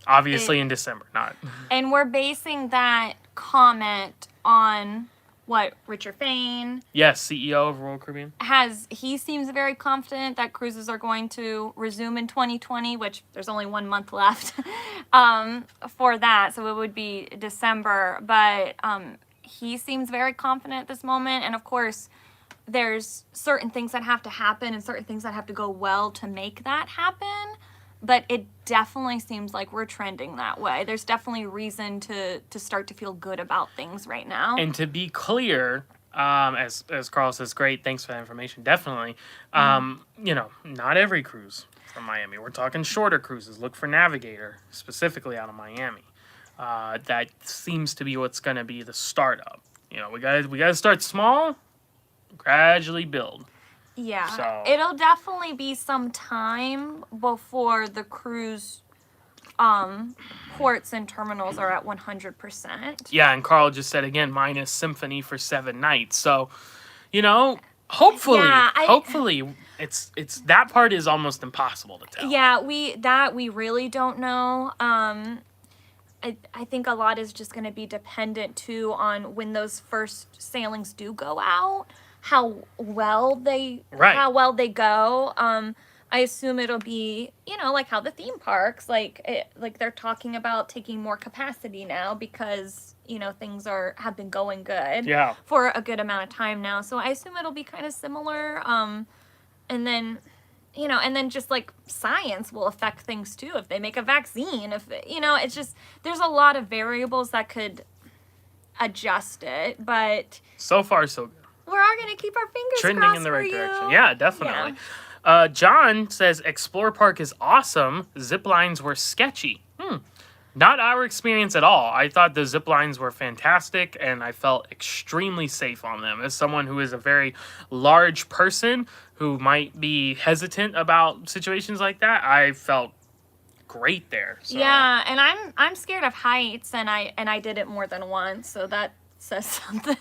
Obviously in December, not. And we're basing that comment on what Richard Fain. Yes, CEO of Royal Caribbean. He seems very confident that cruises are going to resume in 2020, which there's only 1 month left for that. So it would be December. But he seems very confident at this moment. And of course, there's certain things that have to happen and certain things that have to go well to make that happen. But it definitely seems like we're trending that way. There's definitely reason to start to feel good about things right now. And to be clear, as Carl says, great, thanks for that information. Definitely. You know, not every cruise from Miami. We're talking shorter cruises. Look for Navigator, specifically out of Miami. That seems to be what's going to be the startup. You know, we gotta start small, gradually build. Yeah, So. It'll definitely be some time before the cruise ports and terminals are at 100%. Yeah, and Carl just said again, minus Symphony for 7 nights. So, you know, hopefully, it's that part is almost impossible to tell. Yeah, we really don't know. I think a lot is just going to be dependent too on when those first sailings do go out. How well they go. I assume it'll be, you know, like how the theme parks, like they're talking about taking more capacity now because, you know, things have been going good for a good amount of time now. So I assume it'll be kind of similar. And then, you know, and then just like science will affect things too. If they make a vaccine, you know, it's just, there's a lot of variables that could adjust it, but so far so good. We're all going to keep our fingers trending crossed in the for right you. direction. Yeah, definitely. Yeah. John says Xplor Park is awesome. Zip lines were sketchy. Not our experience at all. I thought the zip lines were fantastic, and I felt extremely safe on them. As someone who is a very large person who might be hesitant about situations like that, I felt great there. So. Yeah, and I'm scared of heights, and I did it more than once, so that says something.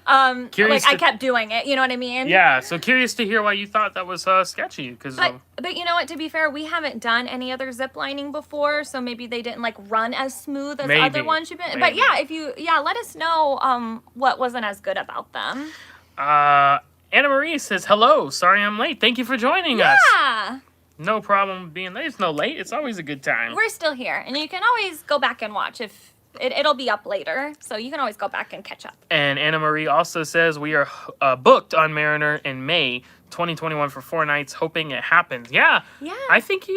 I kept doing it, you know what I mean? Yeah, so curious to hear why you thought that was sketchy. But you know what, to be fair, we haven't done any other zip lining before, so maybe they didn't like run as smooth as other ones you've been. But yeah, let us know what wasn't as good about them. Anna Marie says, hello, sorry I'm late. Thank you for joining us. Yeah. No problem being late. It's no late. It's always a good time. We're still here, and you can always go back and watch if it'll be up later, so you can always go back and catch up. And Anna Marie also says we are booked on Mariner in May 2021 for 4 nights, hoping it happens. Yeah. I think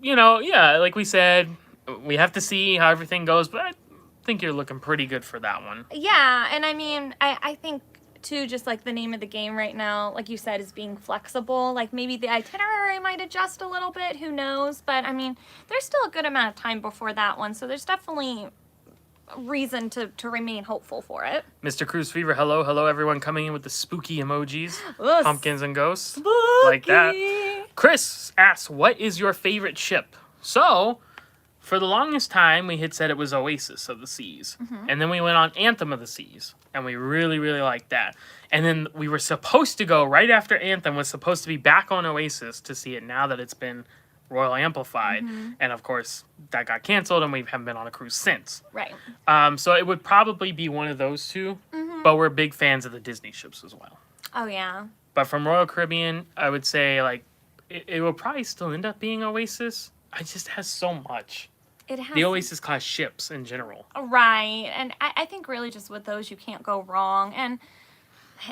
like we said, we have to see how everything goes, but I think you're looking pretty good for that one. Yeah, and I mean, I think too, just like the name of the game right now, like you said, is being flexible. Like maybe the itinerary might adjust a little bit, who knows? But I mean, there's still a good amount of time before that one, so there's definitely reason to remain hopeful for it. Mr. Cruise Fever, hello everyone, coming in with the spooky emojis. Ugh, Pumpkins and ghosts. spooky. Like that. Chris asks, what is your favorite ship? So, for the longest time, we had said it was Oasis of the Seas. And then we went on Anthem of the Seas. And we really, really liked that. And then we were supposed to go, right after Anthem, was supposed to be back on Oasis to see it now that it's been Royal Amplified. And of course, that got canceled and we haven't been on a cruise since. Right. So it would probably be one of those two. But we're big fans of the Disney ships as well. Oh, yeah. But from Royal Caribbean, I would say, like, it will probably still end up being Oasis. It just has so much. It has The Oasis class ships in general. Right. And I think really just with those, you can't go wrong. And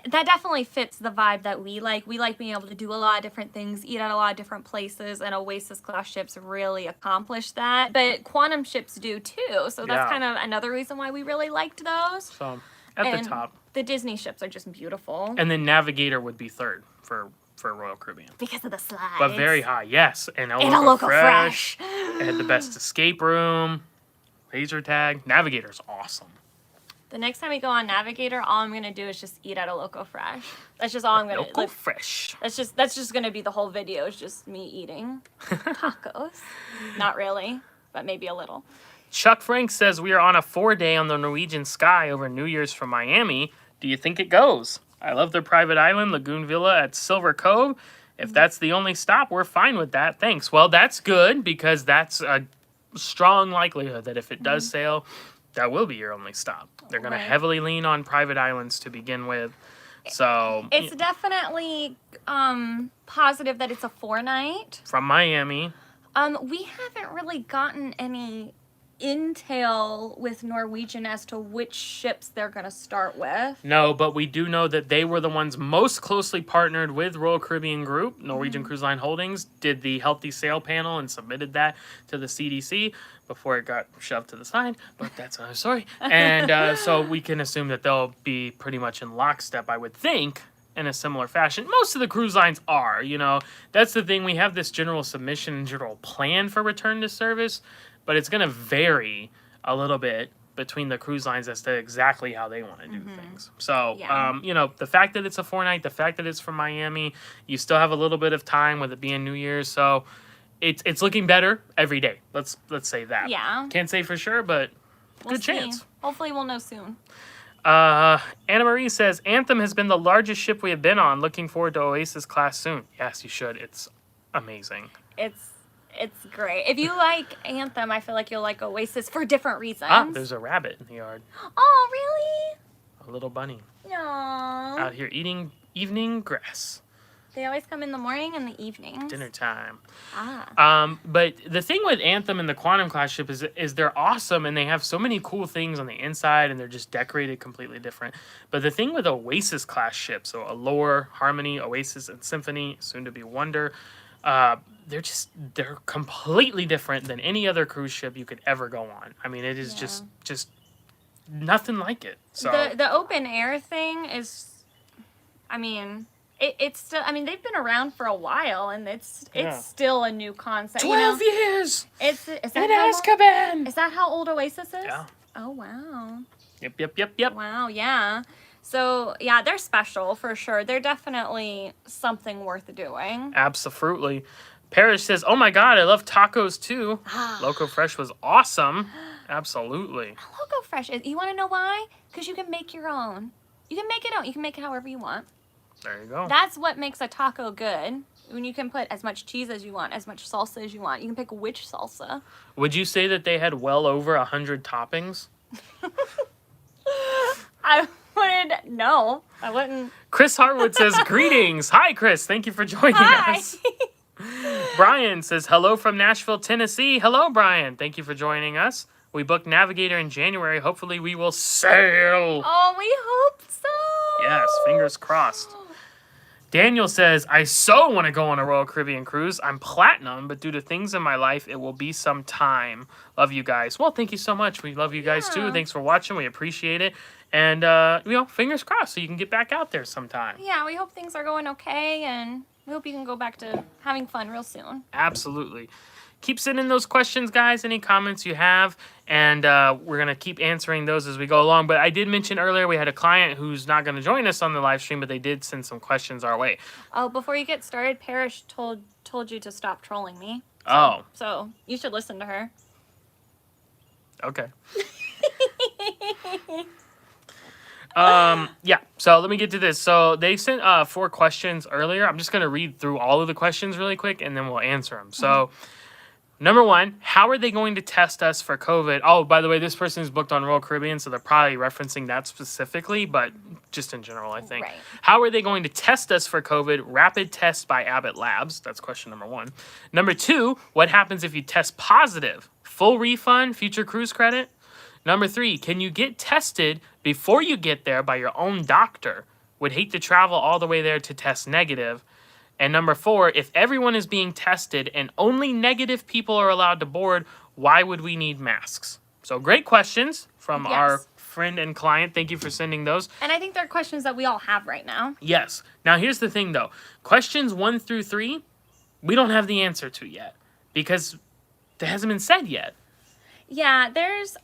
that definitely fits the vibe that we like. We like being able to do a lot of different things, eat at a lot of different places, and Oasis class ships really accomplish that. But Quantum ships do too. So that's kind of another reason why we really liked those. So, at the top. The Disney ships are just beautiful. And then Navigator would be third for Royal Caribbean. Because of the slides. But very high, yes. And a Local Fresh. It had the best escape room, laser tag. Navigator's awesome. The next time we go on Navigator, all I'm gonna do is just eat at a Local Fresh. That's just all I'm gonna do. Local Fresh. That's just gonna be the whole video. It's just me eating tacos. Not really, but maybe a little. Chuck Frank says we are on a 4-day on the Norwegian Sky over New Year's from Miami. Do you think it goes? I love their private island, Lagoon Villa at Silver Cove. If that's the only stop, we're fine with that. Thanks. Well, that's good because that's a strong likelihood that if it does sail, that will be your only stop. They're going to heavily lean on private islands to begin with. So it's definitely positive that it's a 4-night. From Miami. We haven't really gotten any intel with Norwegian as to which ships they're going to start with. No, but we do know that they were the ones most closely partnered with Royal Caribbean Group. Norwegian Cruise Line Holdings did the Healthy Sail panel and submitted that to the CDC before it got shoved to the side, but that's another story. And so we can assume that they'll be pretty much in lockstep, I would think, in a similar fashion. Most of the cruise lines are, That's the thing. We have this general submission and general plan for return to service, but it's going to vary a little bit between the cruise lines as to exactly how they want to do things. So, the fact that it's a 4-night, the fact that it's from Miami, you still have a little bit of time with it being New Year's. So it's looking better every day. Let's say that. Yeah. Can't say for sure, but We'll good see. chance. Hopefully we'll know soon. Anna Marie says, Anthem has been the largest ship we have been on. Looking forward to Oasis class soon. Yes, you should. It's amazing. It's great. If you like Anthem, I feel like you'll like Oasis for different reasons. There's a rabbit in the yard. Oh, really? A little bunny. No. Out here eating evening grass. They always come in the morning and the evenings. Dinner time. Ah. But the thing with Anthem and the Quantum class ship is they're awesome and they have so many cool things on the inside and they're just decorated completely different. But the thing with Oasis class ships, so Allure, Harmony, Oasis, and Symphony, soon to be Wonder, they're completely different than any other cruise ship you could ever go on. I mean, it is just nothing like it. So the open air thing is, I mean, it's still, I mean, they've been around for a while and it's still a new concept. 12 years. Is that Azkaban. Is that how old Oasis is? Yeah. Oh wow. Yep. Wow, yeah. So, yeah, they're special for sure. They're definitely something worth doing. Absolutely. Parrish says, oh my God, I love tacos too. Loco Fresh was awesome. Absolutely. Loco Fresh, you want to know why? Because you can make your own. You can make it however you want. There you go. That's what makes a taco good. When you can put as much cheese as you want, as much salsa as you want. You can pick which salsa. Would you say that they had well over 100 toppings? No, I wouldn't. Chris Harwood says, greetings. Hi, Chris. Thank you for joining us. Brian says, hello from Nashville, Tennessee. Hello, Brian. Thank you for joining us. We booked Navigator in January. Hopefully we will sail. Oh, we hope so. Yes, fingers crossed. Daniel says, I so want to go on a Royal Caribbean cruise. I'm platinum, but due to things in my life, it will be some time. Love you guys. Well, thank you so much. We love you guys too. Thanks for watching. We appreciate it. And, fingers crossed so you can get back out there sometime. Yeah, we hope things are going okay, and we hope you can go back to having fun real soon. Absolutely. Keep sending those questions, guys, any comments you have, and we're going to keep answering those as we go along. But I did mention earlier we had a client who's not going to join us on the live stream, but they did send some questions our way. Oh, before you get started, Parrish told you to stop trolling me. So you should listen to her. Okay. So let me get to this. So they sent 4 questions earlier. I'm just going to read through all of the questions really quick, and then we'll answer them. So... Number 1, how are they going to test us for COVID? Oh, by the way, this person is booked on Royal Caribbean, so they're probably referencing that specifically, but just in general, I think. Right. How are they going to test us for COVID? Rapid test by Abbott Labs. That's question number 1. Number 2, what happens if you test positive? Full refund, future cruise credit? Number 3, can you get tested before you get there by your own doctor? Would hate to travel all the way there to test negative. And number 4, if everyone is being tested and only negative people are allowed to board, why would we need masks? So great questions from our friend and client. Thank you for sending those. And I think they're questions that we all have right now. Yes. Now here's the thing though. Questions 1 through 3, we don't have the answer to yet because it hasn't been said yet. Yeah, there's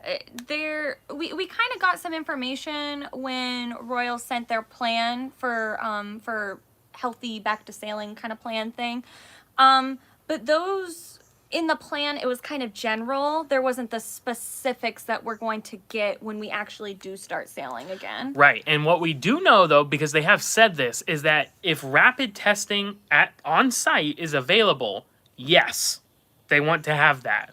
we kind of got some information when Royal sent their plan for healthy back to sailing kind of plan thing. But those in the plan, it was kind of general. There wasn't the specifics that we're going to get when we actually do start sailing again. Right. And what we do know though, because they have said this, is that if rapid testing on site is available, yes, they want to have that.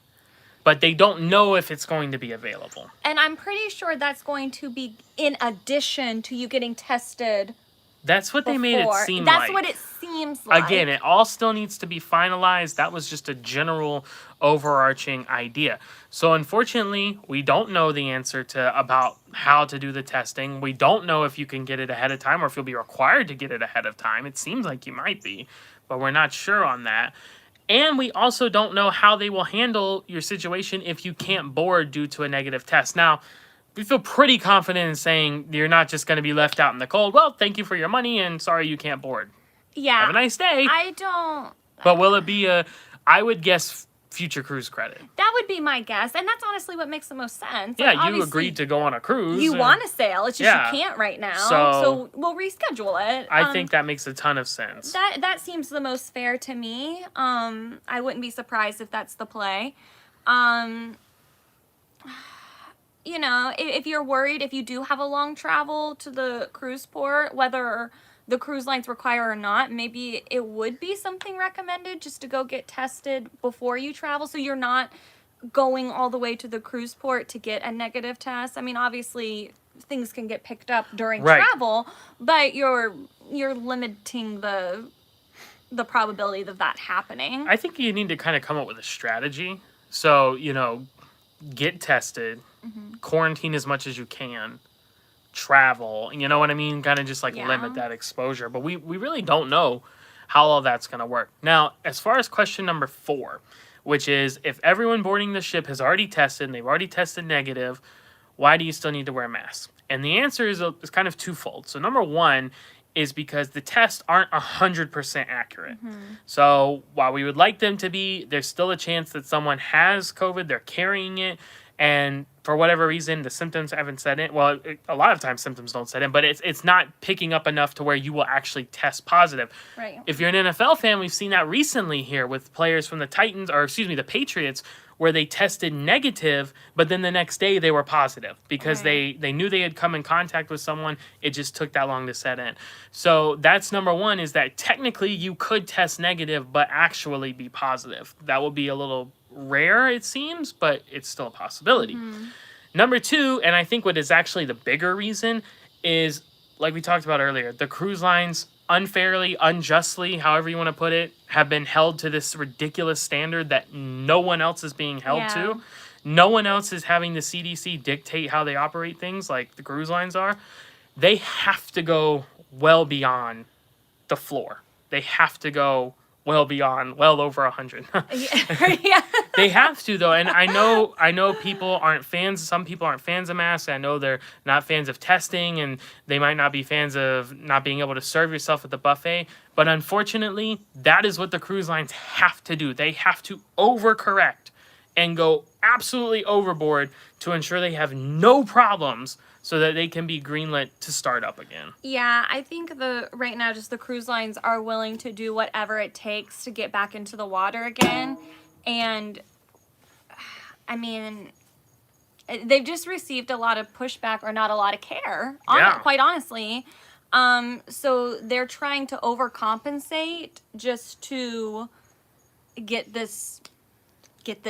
But they don't know if it's going to be available. And I'm pretty sure that's going to be in addition to you getting tested. That's what they made it seem like. That's like. what it seems like. Again, it all still needs to be finalized. That was just a general overarching idea. So unfortunately, we don't know the answer about how to do the testing. We don't know if you can get it ahead of time or if you'll be required to get it ahead of time. It seems like you might be, but we're not sure on that. And we also don't know how they will handle your situation if you can't board due to a negative test. Now, we feel pretty confident in saying you're not just going to be left out in the cold. Well, thank you for your money and sorry you can't board. Yeah. Have a nice day. I don't... But will it be I would guess future cruise credit. That would be my guess. And that's honestly what makes the most sense. Yeah, like, you agreed to go on a cruise. You want to sail. It's just you can't right now. So we'll reschedule it. I think that makes a ton of sense. That seems the most fair to me. I wouldn't be surprised if that's the play. You know, if you're worried, if you do have a long travel to the cruise port, whether the cruise lines require or not, maybe it would be something recommended just to go get tested before you travel, so you're not going all the way to the cruise port to get a negative test. I mean, obviously things can get picked up during travel, but you're limiting the probability of that happening. I think you need to kind of come up with a strategy. So, you know, get tested, quarantine as much as you can, travel, you know what I mean? Kind of just like limit that exposure. But we really don't know how all that's going to work. Now, as far as question number 4, which is if everyone boarding the ship has already tested and they've already tested negative, why do you still need to wear masks? And the answer is kind of twofold. So number 1 is because the tests aren't 100% accurate. So while we would like them to be, there's still a chance that someone has COVID, they're carrying it, and for whatever reason, the symptoms haven't set in. Well, a lot of times symptoms don't set in, but it's not picking up enough to where you will actually test positive. Right. If you're an NFL fan, we've seen that recently here with players from the the Patriots, where they tested negative, but then the next day they were positive because they knew they had come in contact with someone. It just took that long to set in. So that's number 1, is that technically you could test negative, but actually be positive. That will be a little rare, it seems, but it's still a possibility. Number 2, and I think what is actually the bigger reason, is like we talked about earlier, the cruise lines unfairly, unjustly, however you want to put it, have been held to this ridiculous standard that no one else is being held to. No one else is having the CDC dictate how they operate things like the cruise lines are. They have to go well beyond the floor. They have to go well beyond, well over 100. Yeah. They have to though, and I know people aren't fans. Some people aren't fans of masks. I know they're not fans of testing, and they might not be fans of not being able to serve yourself at the buffet. But unfortunately, that is what the cruise lines have to do. They have to overcorrect and go absolutely overboard to ensure they have no problems, so that they can be greenlit to start up again. Yeah, I think right now just the cruise lines are willing to do whatever it takes to get back into the water again. And I mean, they've just received a lot of pushback, or not a lot of care, quite honestly. So they're trying to overcompensate just to get this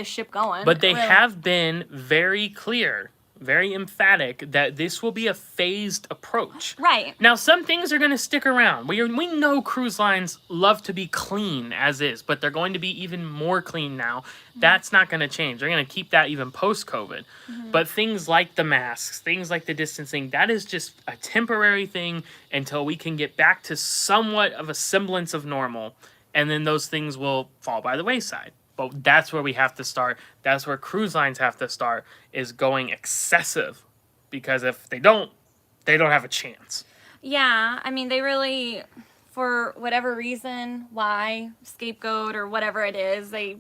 ship going. But they have been very clear, very emphatic that this will be a phased approach. Right. Now, some things are going to stick around. We know cruise lines love to be clean as is, but they're going to be even more clean now. That's not going to change. They're going to keep that even post-COVID. But things like the masks, things like the distancing, that is just a temporary thing until we can get back to somewhat of a semblance of normal. And then those things will fall by the wayside. But that's where we have to start. That's where cruise lines have to start, is going excessive. Because if they don't have a chance. Yeah, I mean, they really, for whatever reason, why, scapegoat or whatever it is, they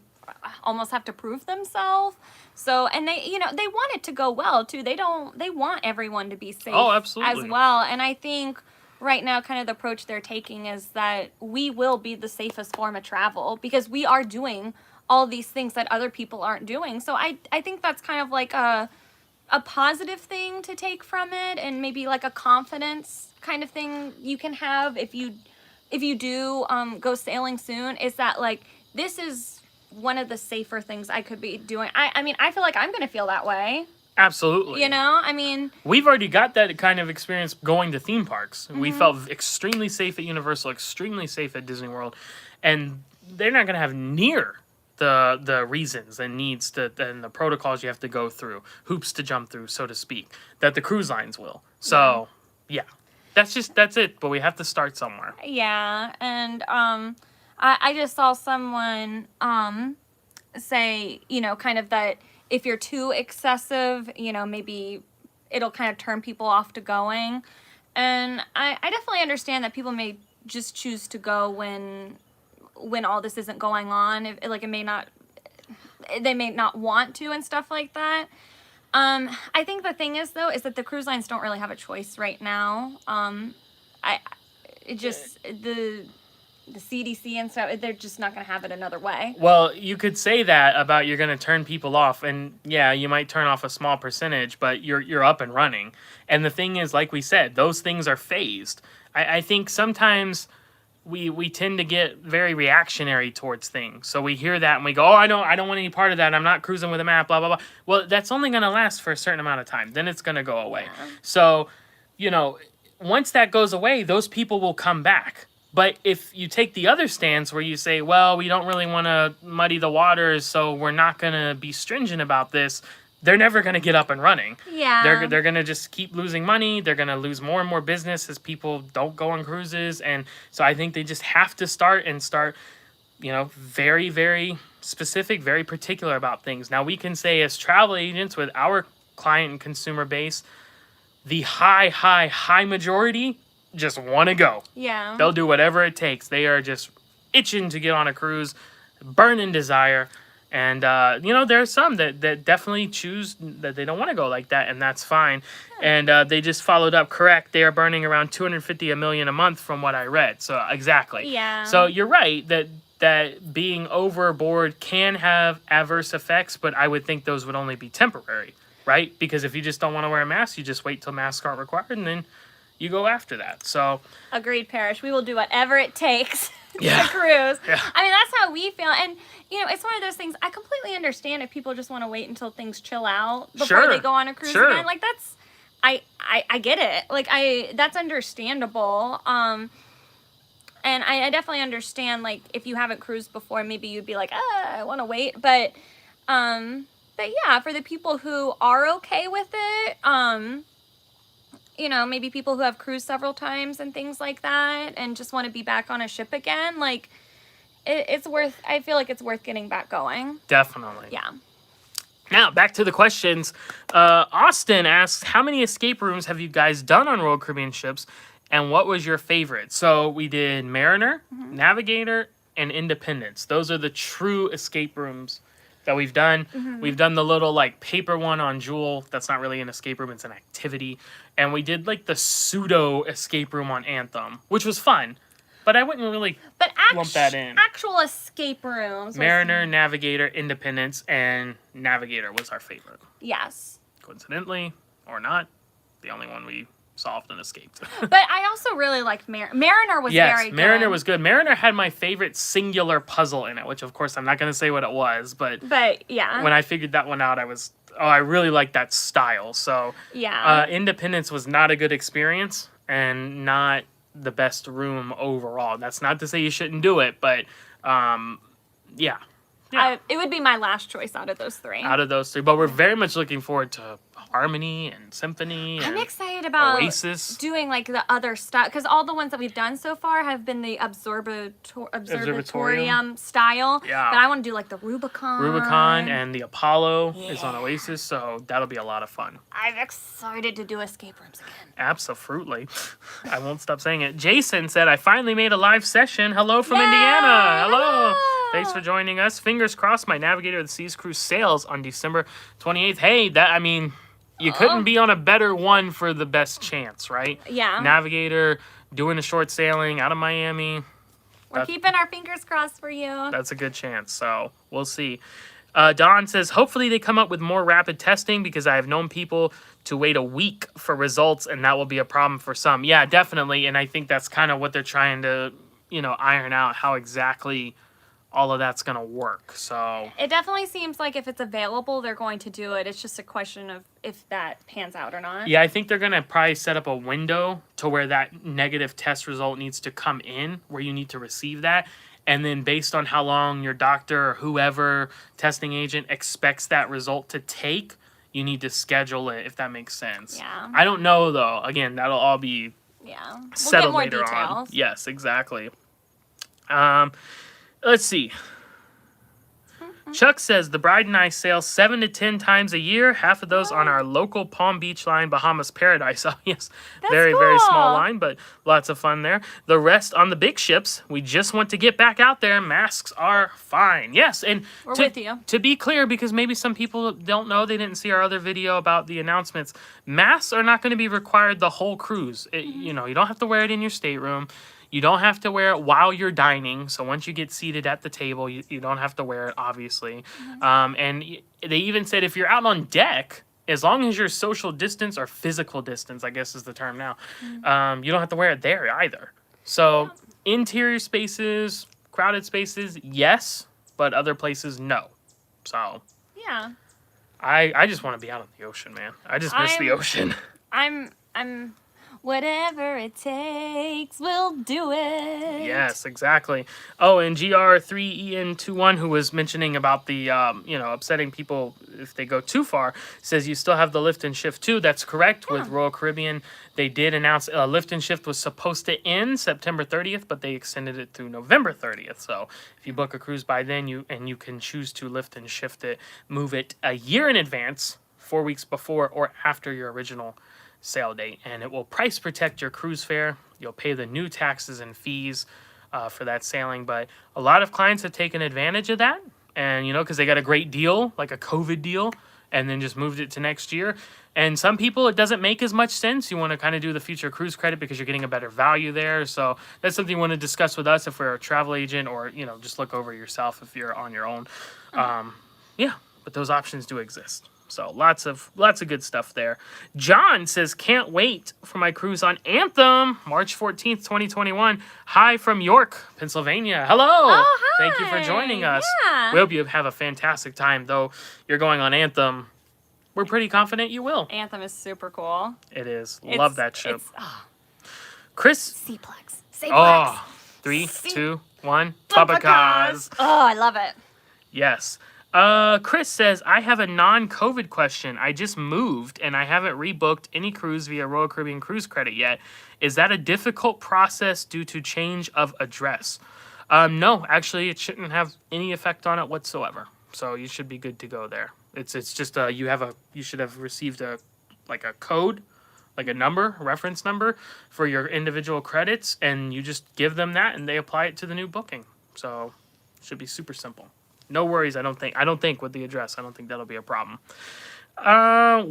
almost have to prove themselves. So, and they want it to go well too. They want everyone to be safe. Oh, absolutely. As well. And I think right now kind of the approach they're taking is that we will be the safest form of travel because we are doing all these things that other people aren't doing. So I think that's kind of like a positive thing to take from it, and maybe like a confidence kind of thing you can have if you do go sailing soon, is that like, this is one of the safer things I could be doing. I mean, I feel like I'm going to feel that way. Absolutely. You know, I mean, we've already got that kind of experience going to theme parks. We felt extremely safe at Universal, extremely safe at Disney World, and they're not going to have near the reasons and needs and the protocols you have to go through, hoops to jump through, so to speak, that the cruise lines will. So, yeah. That's it, but we have to start somewhere. Yeah, and I just saw someone say, kind of that if you're too excessive, maybe it'll kind of turn people off to going. And I definitely understand that people may just choose to go when all this isn't going on, they may not want to and stuff like that. I think the thing is though, is that the cruise lines don't really have a choice right now. The CDC and stuff, they're just not going to have it another way. Well, you could say that about you're going to turn people off, and yeah, you might turn off a small percentage, but you're up and running. And the thing is, like we said, those things are phased. I think sometimes we tend to get very reactionary towards things. So we hear that and we go, oh, I don't want any part of that. I'm not cruising with a map, blah, blah, blah. Well, that's only going to last for a certain amount of time. Then it's going to go away. Yeah. So, once that goes away, those people will come back. But if you take the other stance where you say, well, we don't really want to muddy the waters, so we're not going to be stringent about this, they're never going to get up and running. Yeah. They're going to just keep losing money. They're going to lose more and more business as people don't go on cruises. And so I think they just have to start, very, very specific, very particular about things. Now, we can say as travel agents with our client and consumer base, the high majority just want to go. Yeah. They'll do whatever it takes. They are just itching to get on a cruise, burning desire. And, there are some that definitely choose that they don't want to go like that, and that's fine. And they just followed up correct. They are burning around $250 million a month from what I read. So, exactly. Yeah. So, you're right that being overboard can have adverse effects, but I would think those would only be temporary, right? Because if you just don't want to wear a mask, you just wait till masks aren't required, and then you go after that. So agreed, Parrish. We will do whatever it takes to cruise. Yeah. I mean, that's how we feel. And, it's one of those things, I completely understand if people just want to wait until things chill out before they go on a cruise again. Like, that's, I get it. Like, that's understandable. And I definitely understand, like, if you haven't cruised before, maybe you'd be like, I want to wait. But yeah, for the people who are okay with it, you know, maybe people who have cruised several times and things like that and just want to be back on a ship again, like, it's worth, I feel like it's worth getting back going. Definitely. Yeah. Now, back to the questions. Austin asks, how many escape rooms have you guys done on Royal Caribbean ships, and what was your favorite? So we did Mariner, Navigator, and Independence. Those are the true escape rooms that we've done. We've done the little, like, paper one on Jewel. That's not really an escape room. It's an activity. And we did, like, the pseudo escape room on Anthem, which was fun. But I wouldn't really lump that in. Actual escape rooms. Mariner, Navigator, Independence, and Navigator was our favorite. Yes. Coincidentally, or not, the only one we solved and escaped. But I also really liked Mariner was very good. Mariner was good. Mariner had my favorite singular puzzle in it, which of course I'm not going to say what it was, but yeah. when I figured that one out, I really liked that style. So yeah. Independence was not a good experience and not the best room overall. That's not to say you shouldn't do it, but yeah. It would be my last choice out of those three. But we're very much looking forward to Harmony and Symphony. I'm excited about Oasis. Doing like the other stuff, because all the ones that we've done so far have been the observatorium style. Yeah. But I want to do like the Rubicon. Rubicon and the Apollo is on Oasis, so that'll be a lot of fun. I'm excited to do escape rooms again. Absolutely. I won't stop saying it. Jason said, I finally made a live session. Hello from Indiana. Hello. Thanks for joining us. Fingers crossed my Navigator of the Seas cruise sails on December 28th. Hey, you couldn't be on a better one for the best chance, right? Yeah. Navigator, doing a short sailing out of Miami. We're keeping our fingers crossed for you. That's a good chance, so we'll see. Don says, hopefully they come up with more rapid testing because I have known people to wait a week for results, and that will be a problem for some. Yeah, definitely, and I think that's kind of what they're trying to, iron out, how exactly all of that's going to work. So it definitely seems like if it's available, they're going to do it. It's just a question of if that pans out or not. Yeah, I think they're going to probably set up a window to where that negative test result needs to come in, where you need to receive that. And then based on how long your doctor or whoever testing agent expects that result to take, you need to schedule it, if that makes sense. Yeah. I don't know, though. Again, that'll all be settled we'll get more later details. on. Yes, exactly. Let's see. Chuck says, the bride and I sail 7 to 10 times a year, half of those on our local Palm Beach line, Bahamas Paradise. Oh, yes. That's very, cool. very small line, but lots of fun there. The rest on the big ships. We just want to get back out there. Masks are fine. Yes, and we're with you. To be clear, because maybe some people don't know, they didn't see our other video about the announcements, masks are not going to be required the whole cruise. You don't have to wear it in your stateroom. You don't have to wear it while you're dining. So once you get seated at the table, you don't have to wear it, obviously. And they even said if you're out on deck, as long as you're social distance or physical distance, I guess is the term now, you don't have to wear it there either. So interior spaces, crowded spaces, yes, but other places, no. So yeah, I just want to be out on the ocean, man. I just miss the ocean. I'm whatever it takes, we'll do it. Yes, exactly. Oh, and GR3EN21, who was mentioning about the, upsetting people if they go too far, says you still have the lift and shift too. That's correct. With Royal Caribbean, they did announce lift and shift was supposed to end September 30th, but they extended it through November 30th. So if you book a cruise by then, you can choose to lift and shift it, move it a year in advance, 4 weeks before or after your original sail date, and it will price protect your cruise fare. You'll pay the new taxes and fees for that sailing, but a lot of clients have taken advantage of that, and because they got a great deal, like a COVID deal, and then just moved it to next year. And some people, it doesn't make as much sense. You want to kind of do the future cruise credit because you're getting a better value there. So that's something you want to discuss with us if we're a travel agent, or just look over yourself if you're on your own. But those options do exist. So lots of good stuff there. John says, can't wait for my cruise on Anthem, March 14th, 2021. Hi from York, Pennsylvania. Hello. Oh, hi. Thank you for joining us. Yeah. We hope you have a fantastic time, though you're going on Anthem. We're pretty confident you will. Anthem is super cool. It is. Love that ship. It's, Chris. Seaplex. Oh, 3, 2, 1. Bumper Bumper cars. Oh, I love it. Yes. Chris says, I have a non-COVID question. I just moved and I haven't rebooked any cruise via Royal Caribbean Cruise Credit yet. Is that a difficult process due to change of address? No, actually, it shouldn't have any effect on it whatsoever. So you should be good to go there. It's just you should have received a code, like a number, a reference number for your individual credits, and you just give them that and they apply it to the new booking. So it should be super simple. No worries, I don't think with the address. I don't think that'll be a problem.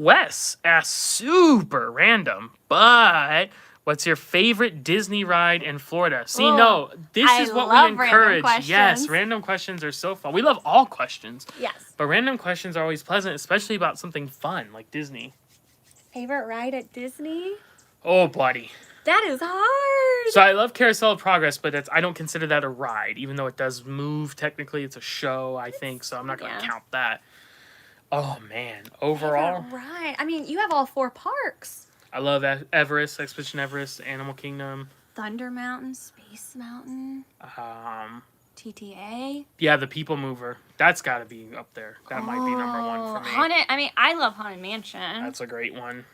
Wes asks, super random, but what's your favorite Disney ride in Florida? See, no, this is what we encourage. Yes, random questions are so fun. We love all questions. Yes. But random questions are always pleasant, especially about something fun like Disney. Favorite ride at Disney? Oh, buddy. That is hard. So I love Carousel of Progress, but I don't consider that a ride, even though it does move. Technically, it's a show, I think, so I'm not going to count that. Oh, man. Overall. Right. I mean, you have all 4 parks. I love Everest, Expedition Everest, Animal Kingdom. Thunder Mountain, Space Mountain. TTA. Yeah, the People Mover. That's got to be up there. That might be number 1 for me. I love Haunted Mansion. That's a great one.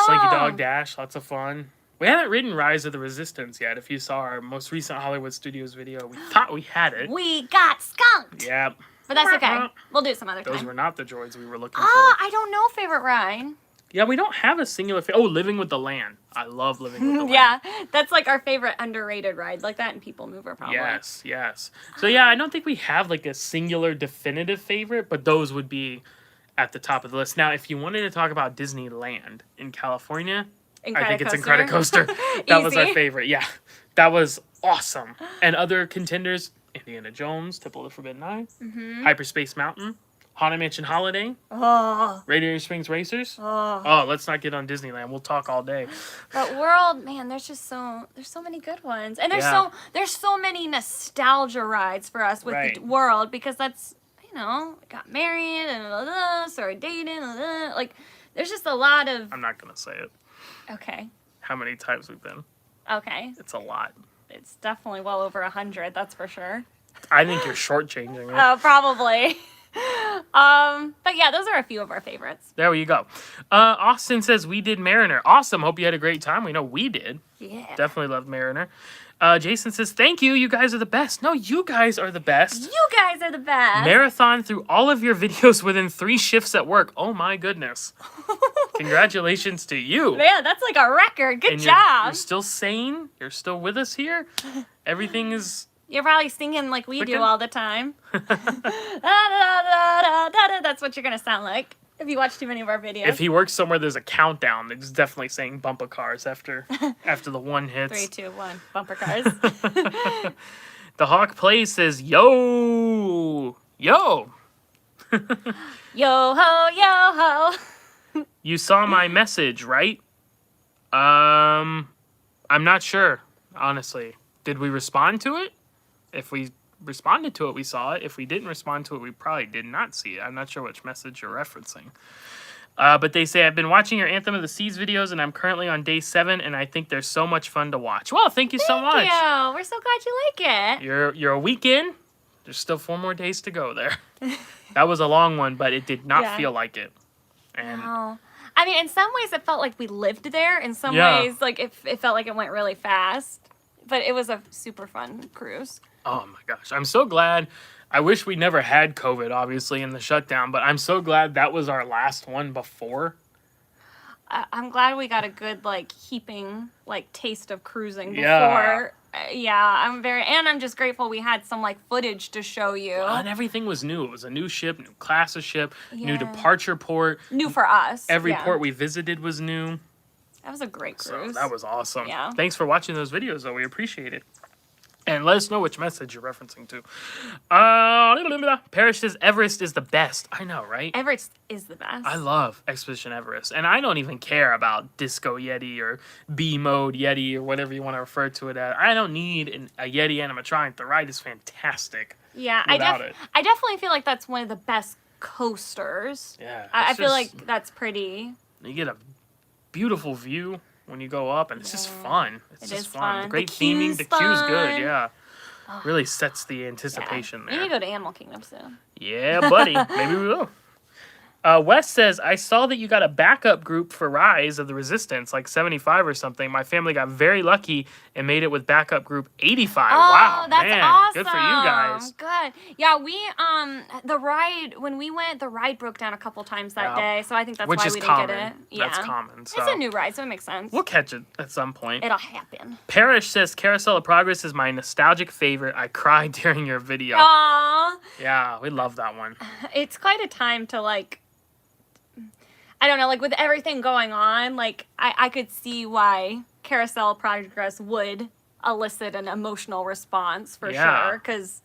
Slinky Dog Dash, lots of fun. We haven't ridden Rise of the Resistance yet. If you saw our most recent Hollywood Studios video, we thought we had it. We got skunked. Yeah. But that's okay. We'll do it some other time. Those were not the droids we were looking for. I don't know favorite ride. Yeah, we don't have a singular Living with the Land. I love Living with the Land. Yeah, that's like our favorite underrated ride. Like that and People Mover, probably. Yes. So yeah, I don't think we have like a singular definitive favorite, but those would be at the top of the list. Now, if you wanted to talk about Disneyland in California, I think it's Incredicoaster. That was our favorite. Yeah, that was awesome. And other contenders, Indiana Jones, Temple of the Forbidden Eye, Hyperspace Mountain, Haunted Mansion Holiday, Radiator Springs Racers. Let's not get on Disneyland. We'll talk all day. But World, man, there's so many good ones, and there's so many nostalgia rides for us with the World, because that's got married and started dating, like there's just a lot of. I'm not gonna say it. Okay. How many times we've been? Okay. It's a lot. It's definitely well over 100. That's for sure. I think you're shortchanging it. Oh, probably. But yeah, those are a few of our favorites. There you go. Austin says we did Mariner. Awesome. Hope you had a great time. We know we did. Yeah. Definitely loved Mariner. Jason says, thank you. You guys are the best. No, you guys are the best. You guys are the best. Marathon through all of your videos within 3 shifts at work. Oh my goodness. Congratulations to you. Yeah, that's like a record. Good job. You're still sane. You're still with us here. Everything is... You're probably singing like we do all the time. That's what you're going to sound like if you watch too many of our videos. If he works somewhere, there's a countdown. It's definitely saying bumper cars after the one hits. 3, 2, 1. Bumper cars. The Hawk Plays says, yo. Yo ho, yo ho. You saw my message, right? I'm not sure, honestly. Did we respond to it? If we responded to it, we saw it. If we didn't respond to it, we probably did not see it. I'm not sure which message you're referencing. But they say, I've been watching your Anthem of the Seas videos, and I'm currently on day 7, and I think they're so much fun to watch. Well, thank you so much. Thank you. We're so glad you like it. You're a week in. There's still 4 more days to go there. That was a long one, but it did not feel like it. And no. I mean, in some ways, it felt like we lived there. In some ways, like it felt like it went really fast. But it was a super fun cruise. Oh my gosh. I'm so glad. I wish we never had COVID, obviously, in the shutdown, but I'm so glad that was our last one before. I'm glad we got a good, heaping, taste of cruising before. I'm just grateful we had some, footage to show you. Well, and everything was new. It was a new ship, new class of ship, new departure port. New for us. Every port we visited was new. That was a great cruise. So that was awesome. Yeah. Thanks for watching those videos, though. We appreciate it. And let us know which message you're referencing to. Parrish says Everest is the best. I know, right? Everest is the best. I love Expedition Everest. And I don't even care about Disco Yeti or B-Mode Yeti or whatever you want to refer to it as. I don't need a Yeti animatronic. The ride is fantastic. Yeah, I definitely feel like that's one of the best coasters. Yeah. I feel like that's pretty. You get a beautiful view. when you go up, and it's just fun. It's It just is fun. fun. The great The theming. queue's The queue's good. fun. Yeah. Really sets the anticipation You there. need to go to Animal Kingdom soon. Yeah, buddy. Maybe we will. Wes says, I saw that you got a backup group for Rise of the Resistance, like 75 or something. My family got very lucky and made it with backup group 85. Oh, Wow, that's man. awesome. Good for you guys. Good. Yeah, we the ride when we went, the ride broke down a couple times that day, so I think that's Which why is we common. didn't get it. Yeah, That's common. So it's a new ride, so it makes sense. we'll catch it at some point. It'll happen. Parrish says, Carousel of Progress is my nostalgic favorite. I cried during your video. Aww. Yeah, we love that one. It's quite a time to like, I don't know, like with everything going on, like I could see why Carousel of Progress would elicit an emotional response for Yeah. sure. Because,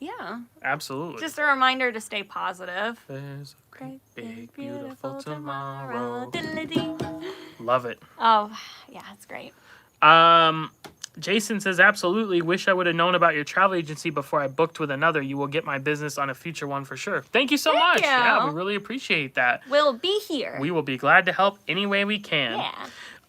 yeah, Absolutely. just a reminder to stay positive. There's a great, big, beautiful beautiful tomorrow. Diddle-dee. Love it. Oh, yeah, it's great. Jason says, absolutely. Wish I would have known about your travel agency before I booked with another. You will get my business on a future one for sure. Thank you so much. you. Yeah, we really appreciate that. We'll be here. We will be glad to help any way we can.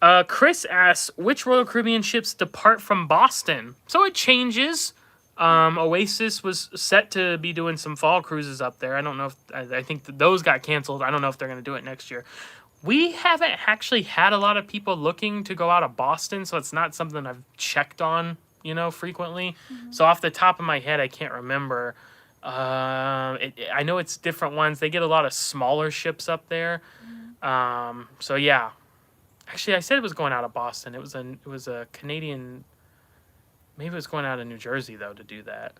Yeah. Chris asks, which Royal Caribbean ships depart from Boston? So it changes. Oasis was set to be doing some fall cruises up there. I don't know if, I think that those got canceled. I don't know if they're going to do it next year. We haven't actually had a lot of people looking to go out of Boston, so it's not something I've checked on, frequently. So off the top of my head, I can't remember. I know it's different ones. They get a lot of smaller ships up there. So yeah. Actually, I said it was going out of Boston. It was a Canadian. Maybe it was going out of New Jersey though to do that.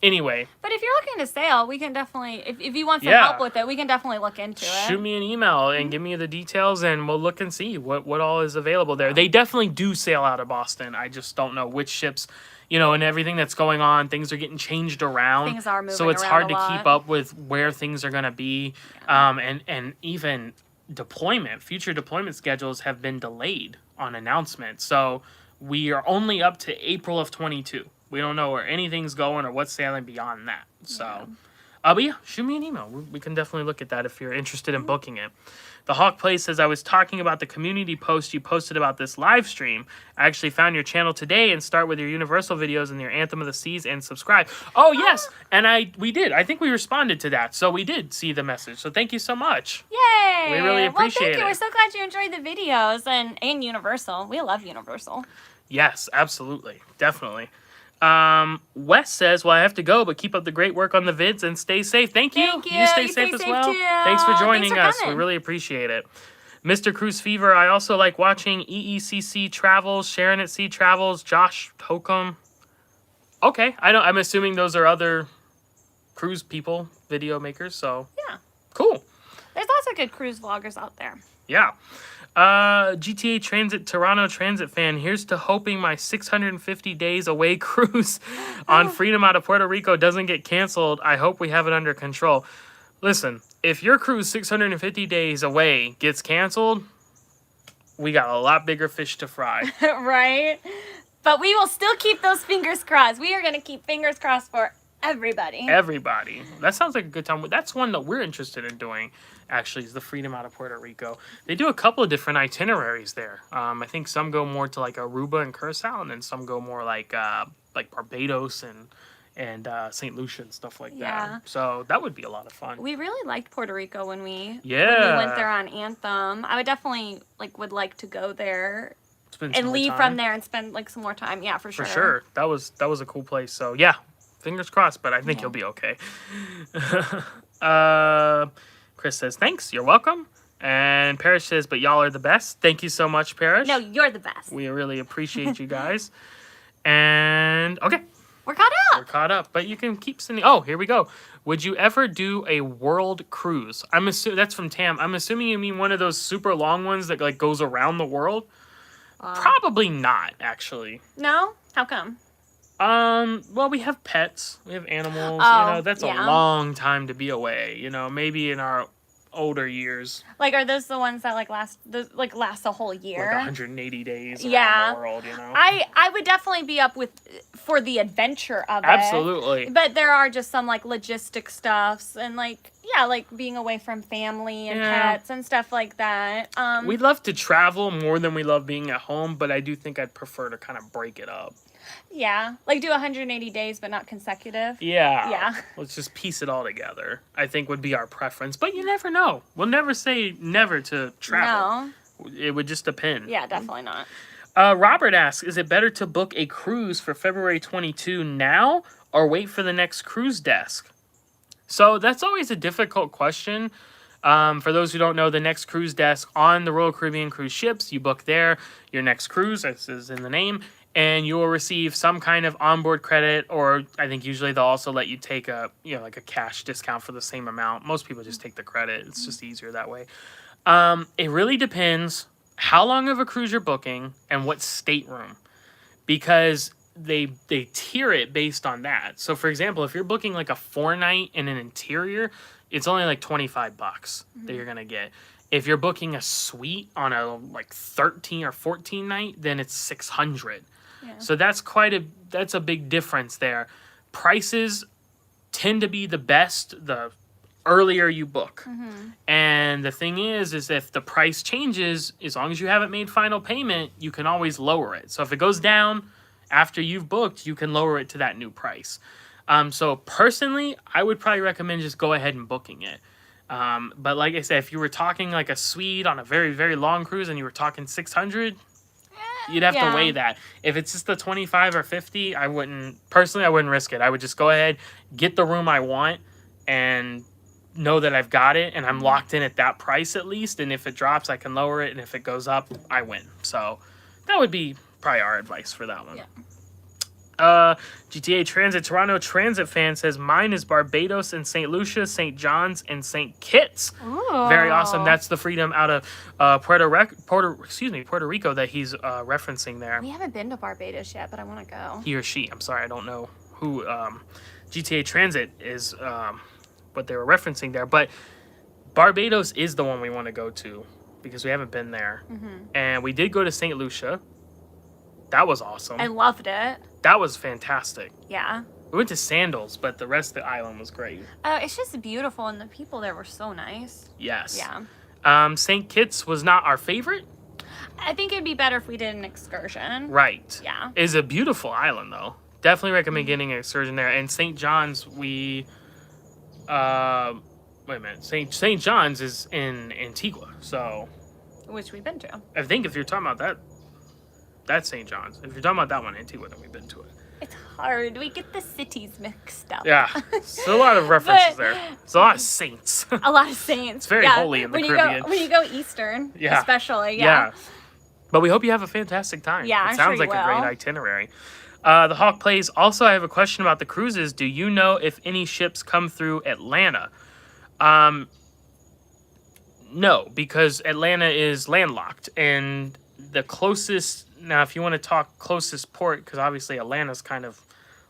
Anyway. But if you're looking to sail, we can definitely, if you want some Yeah. help with it, we can definitely look into it. Shoot me an email and give me the details, and we'll look and see what all is available there. They definitely do sail out of Boston. I just don't know which ships, and everything that's going on. Things are getting changed around. Things are moving so it's around hard a to lot. keep up with where things are going to be, and even future deployment schedules have been delayed on announcements. So we are only up to April of 22. We don't know where anything's going or what's sailing beyond that. So, but yeah, shoot me an email. We can definitely look at that if you're interested in booking it. The Hawk Play says, I was talking about the community post you posted about this live stream. I actually found your channel today and start with your Universal videos and your Anthem of the Seas and subscribe. Oh, yes. And we did. I think we responded to that. So we did see the message. So thank you so much. Yay! We really appreciate Well, thank you. it. We're so glad you enjoyed the videos and Universal. We love Universal. Yes, absolutely. Definitely. Wes says, well, I have to go, but keep up the great work on the vids and stay safe. Thank you. Thank you. You stay You safe stay as safe well. too. Thanks for joining Thanks for us. We coming. really appreciate it. Mr. Cruise Fever, I also like watching EECC Travels, Sharon at Sea Travels, Josh Holcomb. Okay, I'm assuming those are other cruise people, video makers, so Yeah. cool. There's lots of good cruise vloggers out there. Yeah. GTA Transit Toronto Transit fan, here's to hoping my 650 days away cruise on Freedom out of Puerto Rico doesn't get canceled. I hope we have it under control. Listen, if your cruise 650 days away gets canceled, we got a lot bigger fish to fry. Right? But we will still keep those fingers crossed. We are going to keep fingers crossed for everybody. Everybody. That sounds like a good time. That's one that we're interested in doing, actually, is the Freedom out of Puerto Rico. They do a couple of different itineraries there. I think some go more to like Aruba and Curacao, and then some go more like Barbados and St. Lucia and stuff like Yeah. that. So that would be a lot of fun. We really liked Puerto Rico when we went there on Anthem. I would definitely would like to go there Spend some and more leave time. from there and spend some more time. Yeah, for sure. For sure. That was a cool place. So yeah, fingers crossed, but I think you'll be okay. Chris says, thanks, you're welcome. And Parrish says, but y'all are the best. Thank you so much, Parrish. No, you're the best. We really appreciate you guys. And okay, We're caught we're up. caught up. But you can keep sending. Oh, here we go. Would you ever do a world cruise? I'm assuming that's from Tam. I'm assuming you mean one of those super long ones that goes around the world. Probably not, actually. No? How come? Well, we have pets. We have animals. Oh, That's yeah. a long time to be away. Maybe in our older years. Like, are those the ones that last a whole year? Like 180 days Yeah. around the world, you know? I would definitely be up for the adventure of it. Absolutely. But there are just some logistic stuffs and being away from family and pets and stuff like that. We love to travel more than we love being at home, but I do think I'd prefer to kind of break it up. Yeah, do 180 days but not consecutive. Yeah. Yeah. Let's just piece it all together, I think would be our preference. But you never know. We'll never say never to travel. No. It would just depend. Yeah, definitely not. Robert asks, is it better to book a cruise for February 22 now or wait for the next cruise desk? So that's always a difficult question. For those who don't know, the next cruise desk on the Royal Caribbean cruise ships, you book there, your next cruise, as is in the name, and you will receive some kind of onboard credit, or I think usually they'll also let you take a cash discount for the same amount. Most people just take the credit. It's just easier that way. It really depends how long of a cruise you're booking and what stateroom, because they tier it based on that. So for example, if you're booking like a 4-night in an interior, it's only like $25 that you're gonna get. If you're booking a suite on a 13 or 14 night, then it's $600. Yeah. So that's a big difference there. Prices tend to be the best the earlier you book. Mm-hmm. And the thing is if the price changes, as long as you haven't made final payment, you can always lower it. So if it goes down after you've booked, you can lower it to that new price. So personally, I would probably recommend just go ahead and booking it. But like I said, if you were talking like a suite on a very, very long cruise and you were talking $600, you'd have to weigh that. If it's just the 25 or 50, I wouldn't risk it. I would just go ahead, get the room I want, and know that I've got it and I'm locked in at that price at least. And if it drops, I can lower it. And if it goes up, I win. So that would be probably our advice for that one. Yeah. GTA Transit Toronto Transit fan says mine is Barbados and St. Lucia, St. John's, and St. Kitts. Ooh. Very awesome. That's the Freedom out of Puerto Rico that he's referencing there. We haven't been to Barbados yet, but I want to go. He or she. I'm sorry, I don't know who GTA Transit is. What they were referencing there, but Barbados is the one we want to go to because we haven't been there. Mm-hmm. And we did go to St. Lucia. That was awesome. I loved it. That was fantastic. Yeah. We went to Sandals, but the rest of the island was great. It's just beautiful, and the people there were so nice. Yes. Yeah. St. Kitts was not our favorite. I think it'd be better if we did an excursion. Right. Yeah. It's a beautiful island, though. Definitely recommend getting an excursion there. And St. John's, wait a minute. St. John's is in Antigua, so. Which we've been to. I think if you're talking about that, that's St. John's. If you're talking about that one, Antigua, then we've been to it. It's hard. We get the cities mixed up. Yeah. There's a lot of references there. There's a lot of saints. A lot of saints. It's very holy in the Caribbean. When you go Eastern, especially. Yeah. But we hope you have a fantastic time. Yeah, it sounds like a great itinerary. The Hawk plays. Also, I have a question about the cruises. Do you know if any ships come through Atlanta? No, because Atlanta is landlocked. And the closest, now if you want to talk closest port, because obviously Atlanta's kind of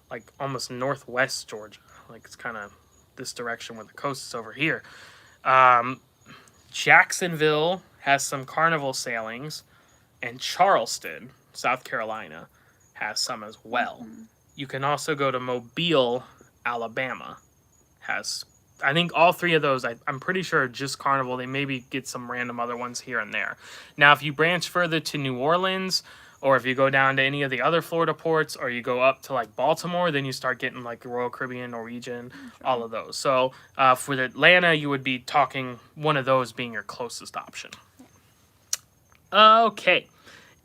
like almost northwest Georgia. Like it's kind of this direction where the coast is over here. Jacksonville has some Carnival sailings. And Charleston, South Carolina, has some as well. Mm-hmm. You can also go to Mobile, Alabama. I think all three of those, I'm pretty sure are just Carnival. They maybe get some random other ones here and there. Now, if you branch further to New Orleans, or if you go down to any of the other Florida ports, or you go up to like Baltimore, then you start getting like the Royal Caribbean, Norwegian, all of those. So for Atlanta, you would be talking one of those being your closest option. Okay.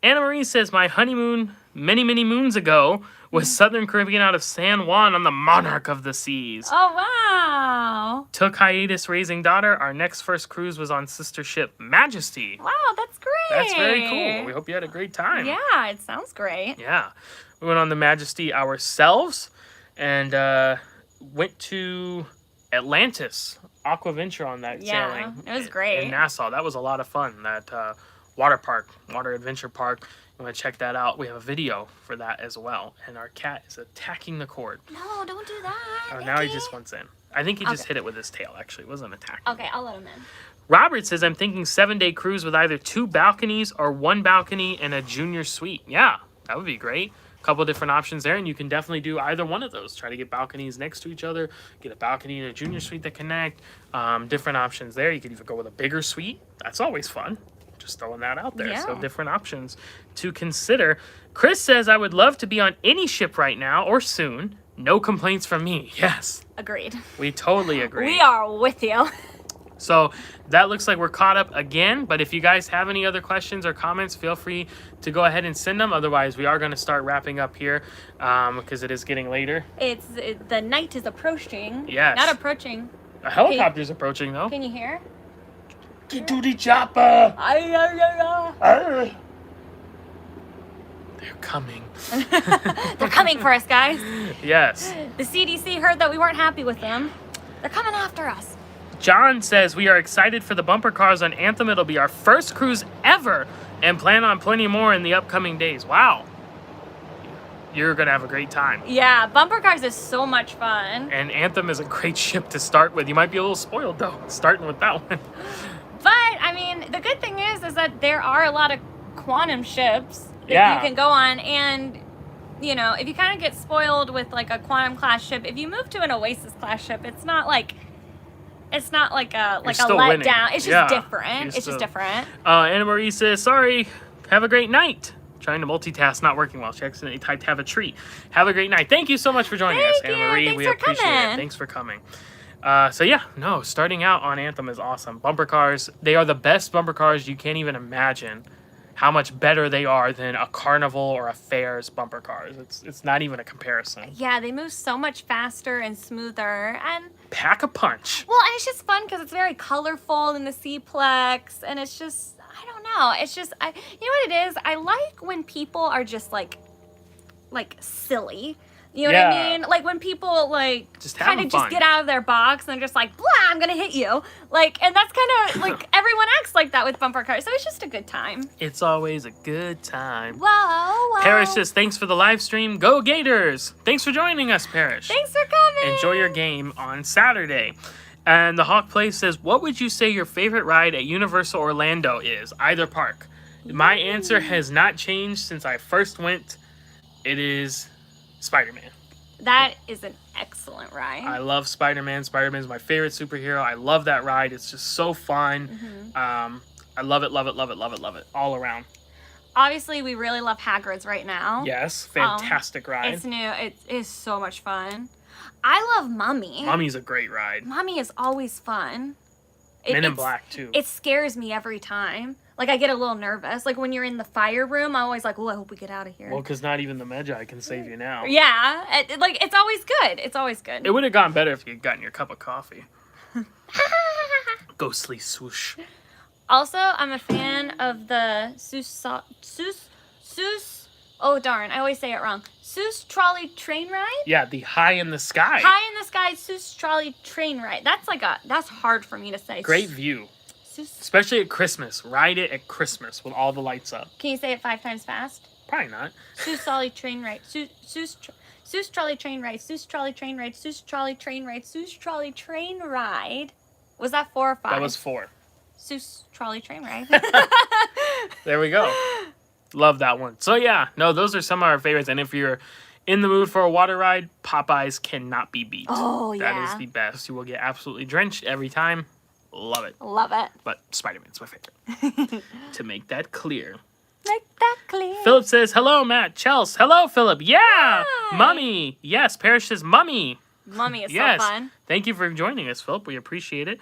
Anna Marie says, my honeymoon many, many moons ago was Southern Caribbean out of San Juan on the Monarch of the Seas. Oh, wow. Took hiatus raising daughter. Our next first cruise was on sister ship Majesty. Wow, that's great. That's very cool. We hope you had a great time. Yeah, it sounds great. Yeah. We went on the Majesty ourselves and went to Atlantis, Aquaventure on that sailing. Yeah, it was great. In Nassau. That was a lot of fun. That water adventure park. You want to check that out. We have a video for that as well. And our cat is attacking the cord. No, don't do that. Oh, now he just wants in. I think he just Okay. hit it with his tail, actually. It wasn't attacking. Okay, I'll let him in. Robert says, I'm thinking 7-day cruise with either 2 balconies or 1 balcony and a junior suite. Yeah, that would be great. A couple different options there, and you can definitely do either one of those. Try to get balconies next to each other, get a balcony and a junior suite that connect. Different options there. You could even go with a bigger suite. That's always fun. Just throwing that out there. Yeah. So different options to consider. Chris says, I would love to be on any ship right now or soon. No complaints from me. Yes, Agreed. we totally agree. We are with you. So that looks like we're caught up again. But if you guys have any other questions or comments, feel free to go ahead and send them. Otherwise, we are going to start wrapping up here because it is getting later. The night is approaching. Yes. Not approaching. A helicopter's approaching, though. Can you hear? Get to the chopper! Arr. They're coming. They're coming for us, guys. Yes. The CDC heard that we weren't happy with them. They're coming after us. John says, we are excited for the bumper cars on Anthem. It'll be our first cruise ever and plan on plenty more in the upcoming days. Wow. You're going to have a great time. Yeah, bumper cars is so much fun. And Anthem is a great ship to start with. You might be a little spoiled, though, starting with that one. But, I mean, the good thing is that there are a lot of quantum ships that Yeah. you can go on. And, you know, if you kind of get spoiled with, like, a quantum class ship, if you move to an Oasis class ship, it's not like a still letdown. winning. It's just Yeah, different. you're It's still- just different. Anna Marie says, sorry, have a great night. Trying to multitask, not working well. She accidentally typed have a treat. Have a great night. Thank you so much for joining us, Thank Anna you. Marie. Thanks We for appreciate it. coming. Thanks for coming. So yeah, no, starting out on Anthem is awesome. Bumper cars, they are the best bumper cars. You can't even imagine how much better they are than a Carnival or a Fair's bumper cars. It's not even a comparison. Yeah, they move so much faster and smoother. And, Pack a punch. well, and it's just fun because it's very colorful in the C-Plex. And it's just, I don't know. It's just, you know what it is? I like when people are just, like silly. You know what Yeah. I mean? Like when people Just kind having of just fun. get out of their box and they're just like, blah, I'm gonna hit you. Like, and that's kind of like everyone acts like that with bumper cars. So it's just a good time. It's always a good time. Whoa. Parrish says, thanks for the live stream. Go Gators. Thanks for joining us, Parrish. Thanks for coming. Enjoy your game on Saturday. And the Hawk Play says, what would you say your favorite ride at Universal Orlando is? Either park. My answer has not changed since I first went. It is Spider-Man. That is an excellent ride. I love Spider-Man. Spider-Man is my favorite superhero. I love that ride. It's just so fun. I love it, love it, love it, love it, love it. All around. Obviously, we really love Hagrid's right now. Yes, fantastic ride. It's new. It is so much fun. I love Mummy. Mummy's a great ride. Mummy is always fun. Men in it's- Black, too. It scares me every time. Like, I get a little nervous. Like, when you're in the fire room, I'm always like, oh, I hope we get out of here. Well, because not even the Magi can save you now. Yeah. It's always good. It's always good. It would have gone better if you had gotten your cup of coffee. Ghostly swoosh. Also, I'm a fan of the oh, darn. I always say it wrong. Seuss trolley train ride? Yeah, the High in the Sky. High in the sky, Seuss trolley train ride. That's hard for me to say. Great view. Seuss. Especially at Christmas. Ride it at Christmas with all the lights up. Can you say it 5 times fast? Probably not. Seuss trolley train ride. Seuss trolley train ride. Seuss trolley train ride. Seuss trolley train ride. Seuss trolley train ride. Was that 4 or 5? That was 4. Seuss trolley train ride. There we go. Love that one. So yeah, no, those are some of our favorites. And if you're in the mood for a water ride, Popeyes cannot be beat. Oh, That yeah. is the best. You will get absolutely drenched every time. Love it. Love it. But Spider-Man's my favorite. To make that clear. Make that clear. Philip says, hello, Matt. Chelsy. Hello, Philip. Yeah. Hi. Mummy. Yes, Parrish says mummy. Mummy is Yes. so fun. Thank you for joining us, Philip. We appreciate it.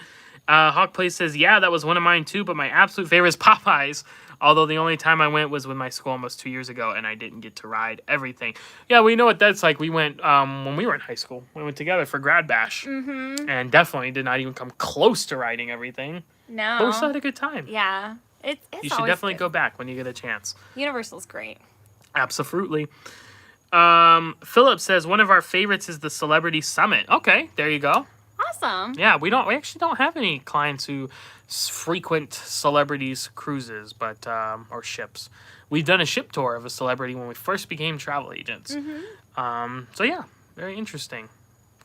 Hawk Place says, yeah, that was one of mine too, but my absolute favorite is Popeyes. Although the only time I went was with my school almost 2 years ago, and I didn't get to ride everything. Yeah, we know what that's like. We went when we were in high school. We went together for Grad Bash. Mm-hmm. And definitely did not even come close to riding everything. No. But we still had a good time. Yeah. It's You should always definitely good. go back when you get a chance. Universal's great. Absolutely. Philip says one of our favorites is the Celebrity Summit. Okay, there you go. Awesome. Yeah, we actually don't have any clients who frequent celebrities cruises, but or ships. We've done a ship tour of a celebrity when we first became travel agents. So yeah, very interesting.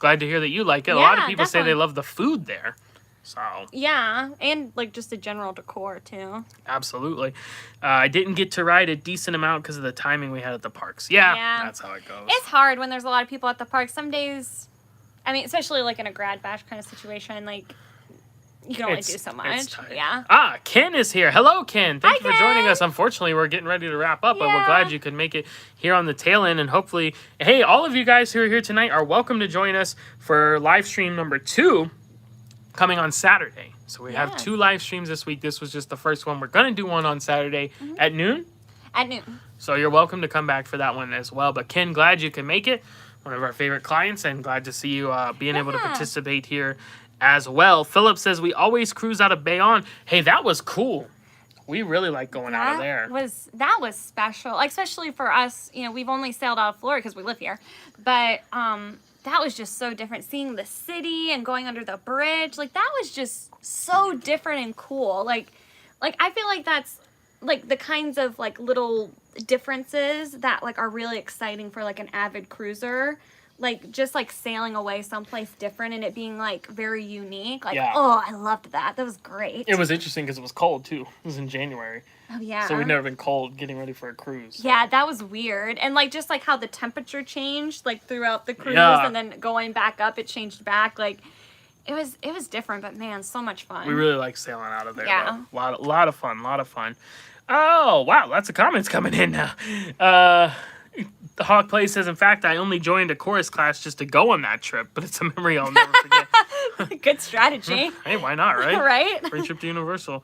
glad to hear that you like it. A Yeah, lot of people say definitely. they love the food there. So, Yeah, and like just the general decor too. absolutely. I didn't get to ride a decent amount because of the timing we had at the parks. Yeah, that's how it goes. It's hard when there's a lot of people at the park. Some days, I mean, especially like in a grad bash kind of situation, like you can only do so much. tight. Yeah. Ken is here. Hello, Ken. Thank Hi, you for joining Ken. us. Unfortunately, we're getting ready to wrap up, but we're Yeah. glad you could make it here on the tail end. And hopefully, hey, all of you guys who are here tonight are welcome to join us for live stream number 2 coming on Saturday. So we have 2 live streams this week. This was just the first one. We're going to do one on Saturday at noon. At noon. So you're welcome to come back for that one as well. But Ken, glad you can make it. One of our favorite clients, and glad to see you being able to participate here as well. Philip says, we always cruise out of Bayonne. Hey, that was cool. We really like going out of there. That was special, like, especially for us. You know, we've only sailed out of Florida because we live here, but that was just so different. Seeing the city and going under the bridge, like that was just so different and cool. Like I feel like that's like the kinds of like little differences that like are really exciting for like an avid cruiser. Like just like sailing away someplace different and it being like very unique. Like, oh, I loved that. That was great. It was interesting because it was cold too. It was in January. Oh yeah. So we'd never been cold getting ready for a cruise. Yeah, that was weird. And like just like how the temperature changed like throughout the cruise and then going back up it changed back. Like it was different, but man, so much fun. We really like sailing out of there. Yeah. Though. Lot of fun. Oh, wow, lots of comments coming in now. The Hawk Play says, in fact, I only joined a chorus class just to go on that trip, but it's a memory I'll never forget. Good strategy. Hey, why not, right? Right? Free trip to Universal.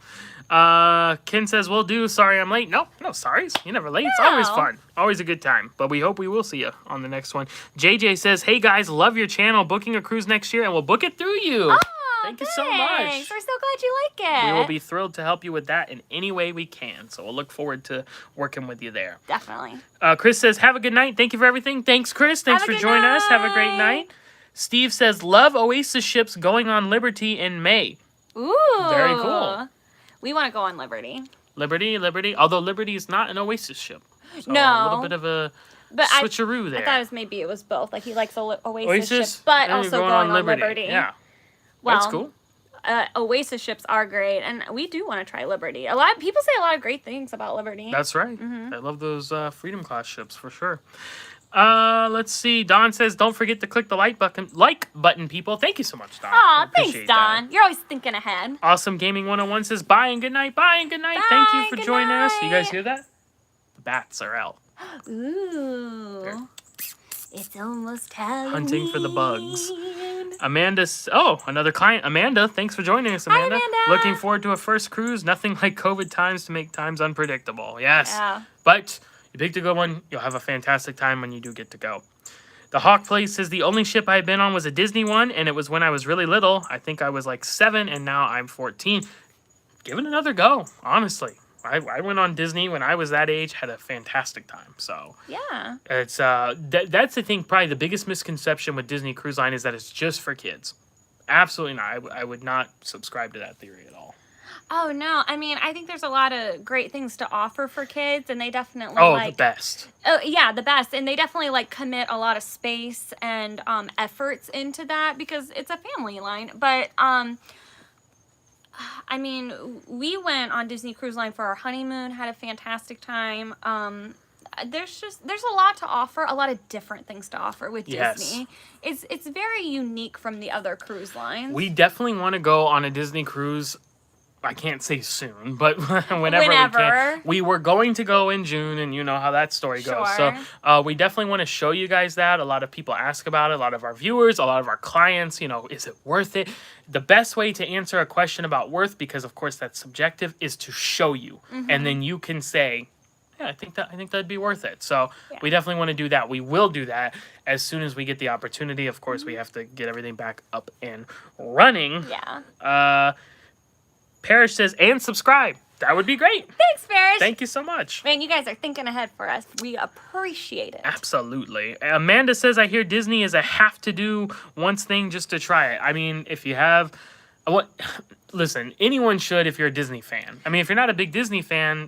Ken says, will do. Sorry I'm late. No sorries. You're never late. It's always fun. Always a good time. But we hope we will see you on the next one. JJ says, hey guys, love your channel. Booking a cruise next year and we'll book it through you. Oh, Thank you so much. We're so glad you like it. We will be thrilled to help you with that in any way we can. So we'll look forward to working with you there. Definitely. Chris says, have a good night. Thank you for everything. Thanks, Chris. Thanks for joining us. Have a great night. Steve says, love Oasis ships going on Liberty in May. Ooh. Very cool. We want to go on Liberty. Liberty. Although Liberty is not an Oasis ship. So No. A little bit of a switcheroo there. I thought maybe it was both. Like he likes Oasis ships, but and also going on Liberty. Yeah. Well, that's cool. Oasis ships are great, and we do want to try Liberty. A lot of people say a lot of great things about Liberty. That's right. I love those Freedom class ships for sure. Let's see. Don says, don't forget to click the like button, people. Thank you so much, Don. Aw, thanks, Appreciate Don. that. You're always thinking ahead. Awesome Gaming 101 says, bye and good night. Bye and good night. Thank you for joining us. You guys hear that? The bats are out. Ooh. There. It's almost Halloween. Hunting for the bugs. Another client. Amanda, thanks for joining us, Amanda. Amanda. Looking forward to a first cruise. Nothing like COVID times to make times unpredictable. Yes. Yeah. But you picked a good one. You'll have a fantastic time when you do get to go. The Hawk Place says, the only ship I had been on was a Disney one, and it was when I was really little. I think I was like 7, and now I'm 14. Give it another go, honestly. I went on Disney when I was that age, had a fantastic time. So Yeah. it's that's I think probably the biggest misconception with Disney Cruise Line is that it's just for kids. Absolutely not. I would not subscribe to that theory at all. Oh no, I mean, I think there's a lot of great things to offer for kids, and they definitely The best. Oh yeah, the best, and they definitely like commit a lot of space and efforts into that because it's a family line. But I mean, we went on Disney Cruise Line for our honeymoon, had a fantastic time. There's a lot to offer, a lot of different things to offer with Disney. It's very unique from the other cruise lines. We definitely want to go on a Disney cruise. I can't say soon, but whenever we can. We were going to go in June, and you know how that story goes. Sure. So we definitely want to show you guys that. A lot of people ask about it. A lot of our viewers, a lot of our clients, is it worth it? The best way to answer a question about worth, because of course that's subjective, is to show you. And then you can say, yeah, I think that'd be worth it. So we definitely want to do that. We will do that as soon as we get the opportunity. Of course, we have to get everything back up and running. Yeah. Parrish says, and subscribe. That would be great. Thanks, Ferris. Thank you so much. Man, you guys are thinking ahead for us. We appreciate it. Absolutely. Amanda says, I hear Disney is a have to do once thing just to try it. I mean, if you have listen, anyone should if you're a Disney fan. I mean, if you're not a big Disney fan,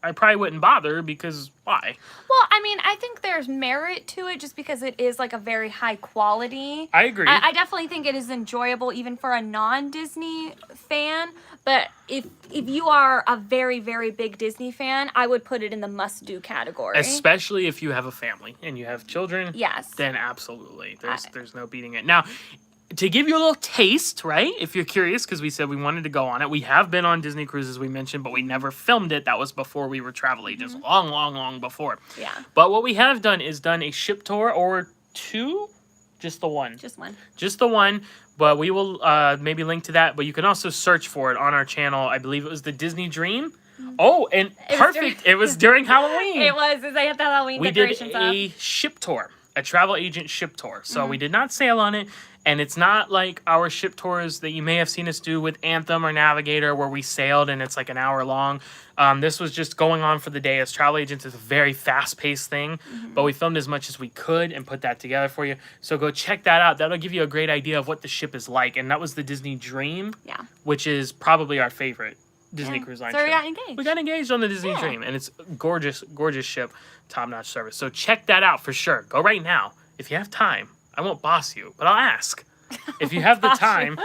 I probably wouldn't bother because why? Well, I mean, I think there's merit to it just because it is like a very high quality. I agree. I definitely think it is enjoyable even for a non-Disney fan. But if you are a very, very big Disney fan, I would put it in the must-do category. Especially if you have a family and you have children. Yes. Then absolutely. There's no beating it. Now, to give you a little taste, right? If you're curious, because we said we wanted to go on it. We have been on Disney cruises, we mentioned, but we never filmed it. That was before we were travel agents. Long, long, long before. Yeah. But what we have done is done a ship tour or two. Just the one. Just one. Just the one. But we will maybe link to that. But you can also search for it on our channel. I believe it was the Disney Dream. Oh, and perfect. It was during Halloween. It was. They had the Halloween decorations up. We did a ship tour. A travel agent ship tour. So we did not sail on it. And it's not like our ship tours that you may have seen us do with Anthem or Navigator where we sailed and it's like an hour long. This was just going on for the day. As travel agents, it's a very fast-paced thing. But we filmed as much as we could and put that together for you. So go check that out. That'll give you a great idea of what the ship is like. And that was the Disney Dream, which is probably our favorite Disney Cruise Line so ship. we got engaged. We got engaged on the Disney Dream. And it's gorgeous, gorgeous ship. Top-notch service. So check that out for sure. Go right now. If you have time. I won't boss you, but I'll ask. If you have the time,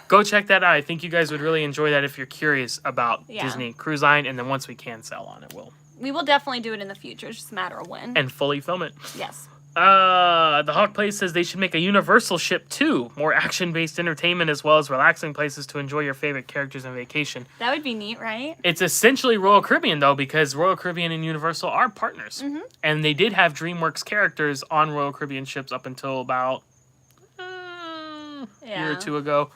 go check that out. I think you guys would really enjoy that if you're curious about Disney Cruise Line. And then once we can sell on it, we will definitely do it in the future. It's just a matter of when. And fully film it. Yes. The Hawk Place says they should make a Universal ship too. More action-based entertainment as well as relaxing places to enjoy your favorite characters on vacation. That would be neat, right? It's essentially Royal Caribbean though, because Royal Caribbean and Universal are partners. And they did have DreamWorks characters on Royal Caribbean ships up until about a year or two ago.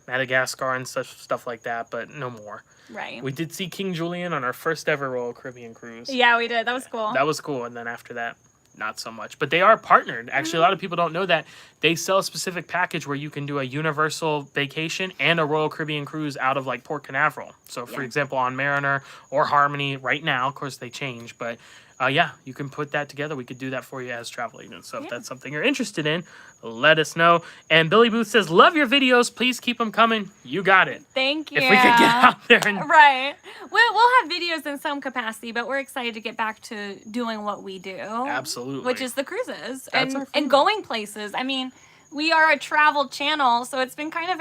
Madagascar and such stuff like that, but no more. Right. We did see King Julian on our first ever Royal Caribbean cruise. Yeah, we did. That was cool. That was cool. And then after that, not so much. But they are partnered. Actually, a lot of people don't know that. They sell a specific package where you can do a Universal vacation and a Royal Caribbean cruise out of like Port Canaveral. So, for example, on Mariner or Harmony right now, of course, they change. But you can put that together. We could do that for you as travel agents. So if that's something you're interested in, let us know. And Billy Booth says, love your videos. Please keep them coming. You got it. Thank you. If we could get out there and... Right. We'll have videos in some capacity, but we're excited to get back to doing what we do. Absolutely. Which is the cruises That's our and going places. I mean, we are a travel channel, so it's been kind of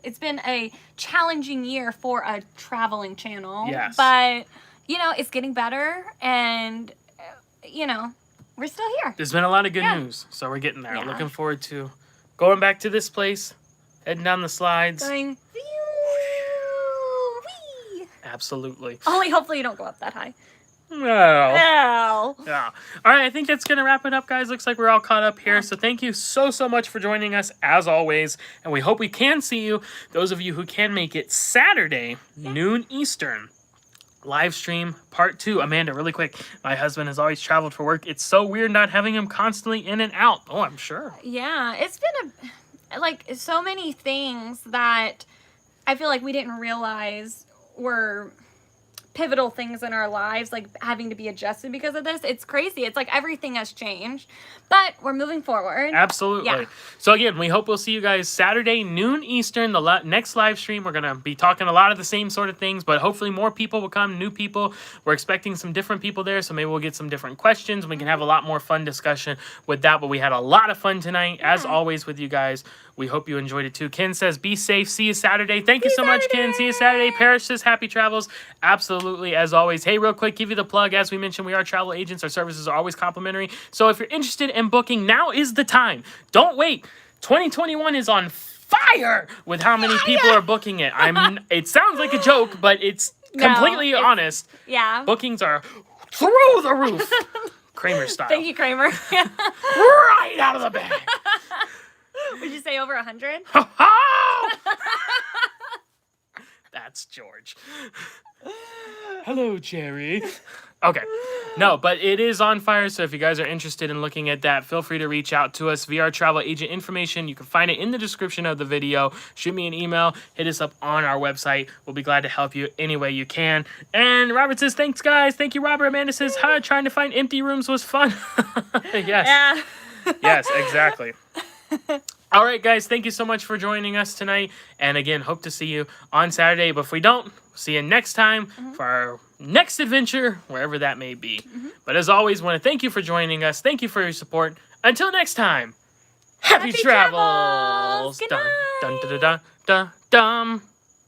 it's been a challenging year for a traveling channel. Yes. But... it's getting better, and, we're still here. There's been a lot of good news, so we're getting there. Yeah. Looking forward to going back to this place, heading down the slides. Going, wee. Absolutely. Only hopefully you don't go up that high. No. No. Yeah. All right, I think that's going to wrap it up, guys. Looks like we're all caught up here. So thank you so much for joining us, as always. And we hope we can see you, those of you who can make it, Saturday, noon Eastern. Live stream part 2. Amanda, really quick. My husband has always traveled for work. It's so weird not having him constantly in and out. Oh, I'm sure. Yeah, it's been so many things that I feel like we didn't realize were pivotal things in our lives, like having to be adjusted because of this. It's crazy. It's like everything has changed, but we're moving forward. Absolutely. Yeah. So again, we hope we'll see you guys Saturday, noon Eastern, the next live stream. We're going to be talking a lot of the same sort of things, but hopefully more people will come, new people. We're expecting some different people there, so maybe we'll get some different questions. We can have a lot more fun discussion with that, but we had a lot of fun tonight, as always, with you guys. We hope you enjoyed it too. Ken says, be safe. See you Saturday. Thank you so much, Ken. See you Saturday. Parrish says, happy travels. Absolutely, as always. Hey, real quick, give you the plug. As we mentioned, we are travel agents. Our services are always complimentary. So if you're interested in booking, now is the time. Don't wait. 2021 is on fire with how many people are booking it. It sounds like a joke, but it's completely honest. Yeah. Bookings are through the roof. Kramer style. Thank you, Kramer. Right out of the bag. Would you say over 100? That's George. Hello, Jerry. Okay. No, but it is on fire, so if you guys are interested in looking at that, feel free to reach out to us via our travel agent information. You can find it in the description of the video. Shoot me an email. Hit us up on our website. We'll be glad to help you any way you can. And Robert says, thanks, guys. Thank you, Robert. Amanda says, hi, trying to find empty rooms was fun. Yes. Yeah. Yes, exactly. All right, guys, thank you so much for joining us tonight. And again, hope to see you on Saturday. But if we don't, see you next time for our next adventure, wherever that may be. But as always, want to thank you for joining us. Thank you for your support. Until next time, happy travels! Good Dun, night. dun, dun, dun, dun, dun, dun.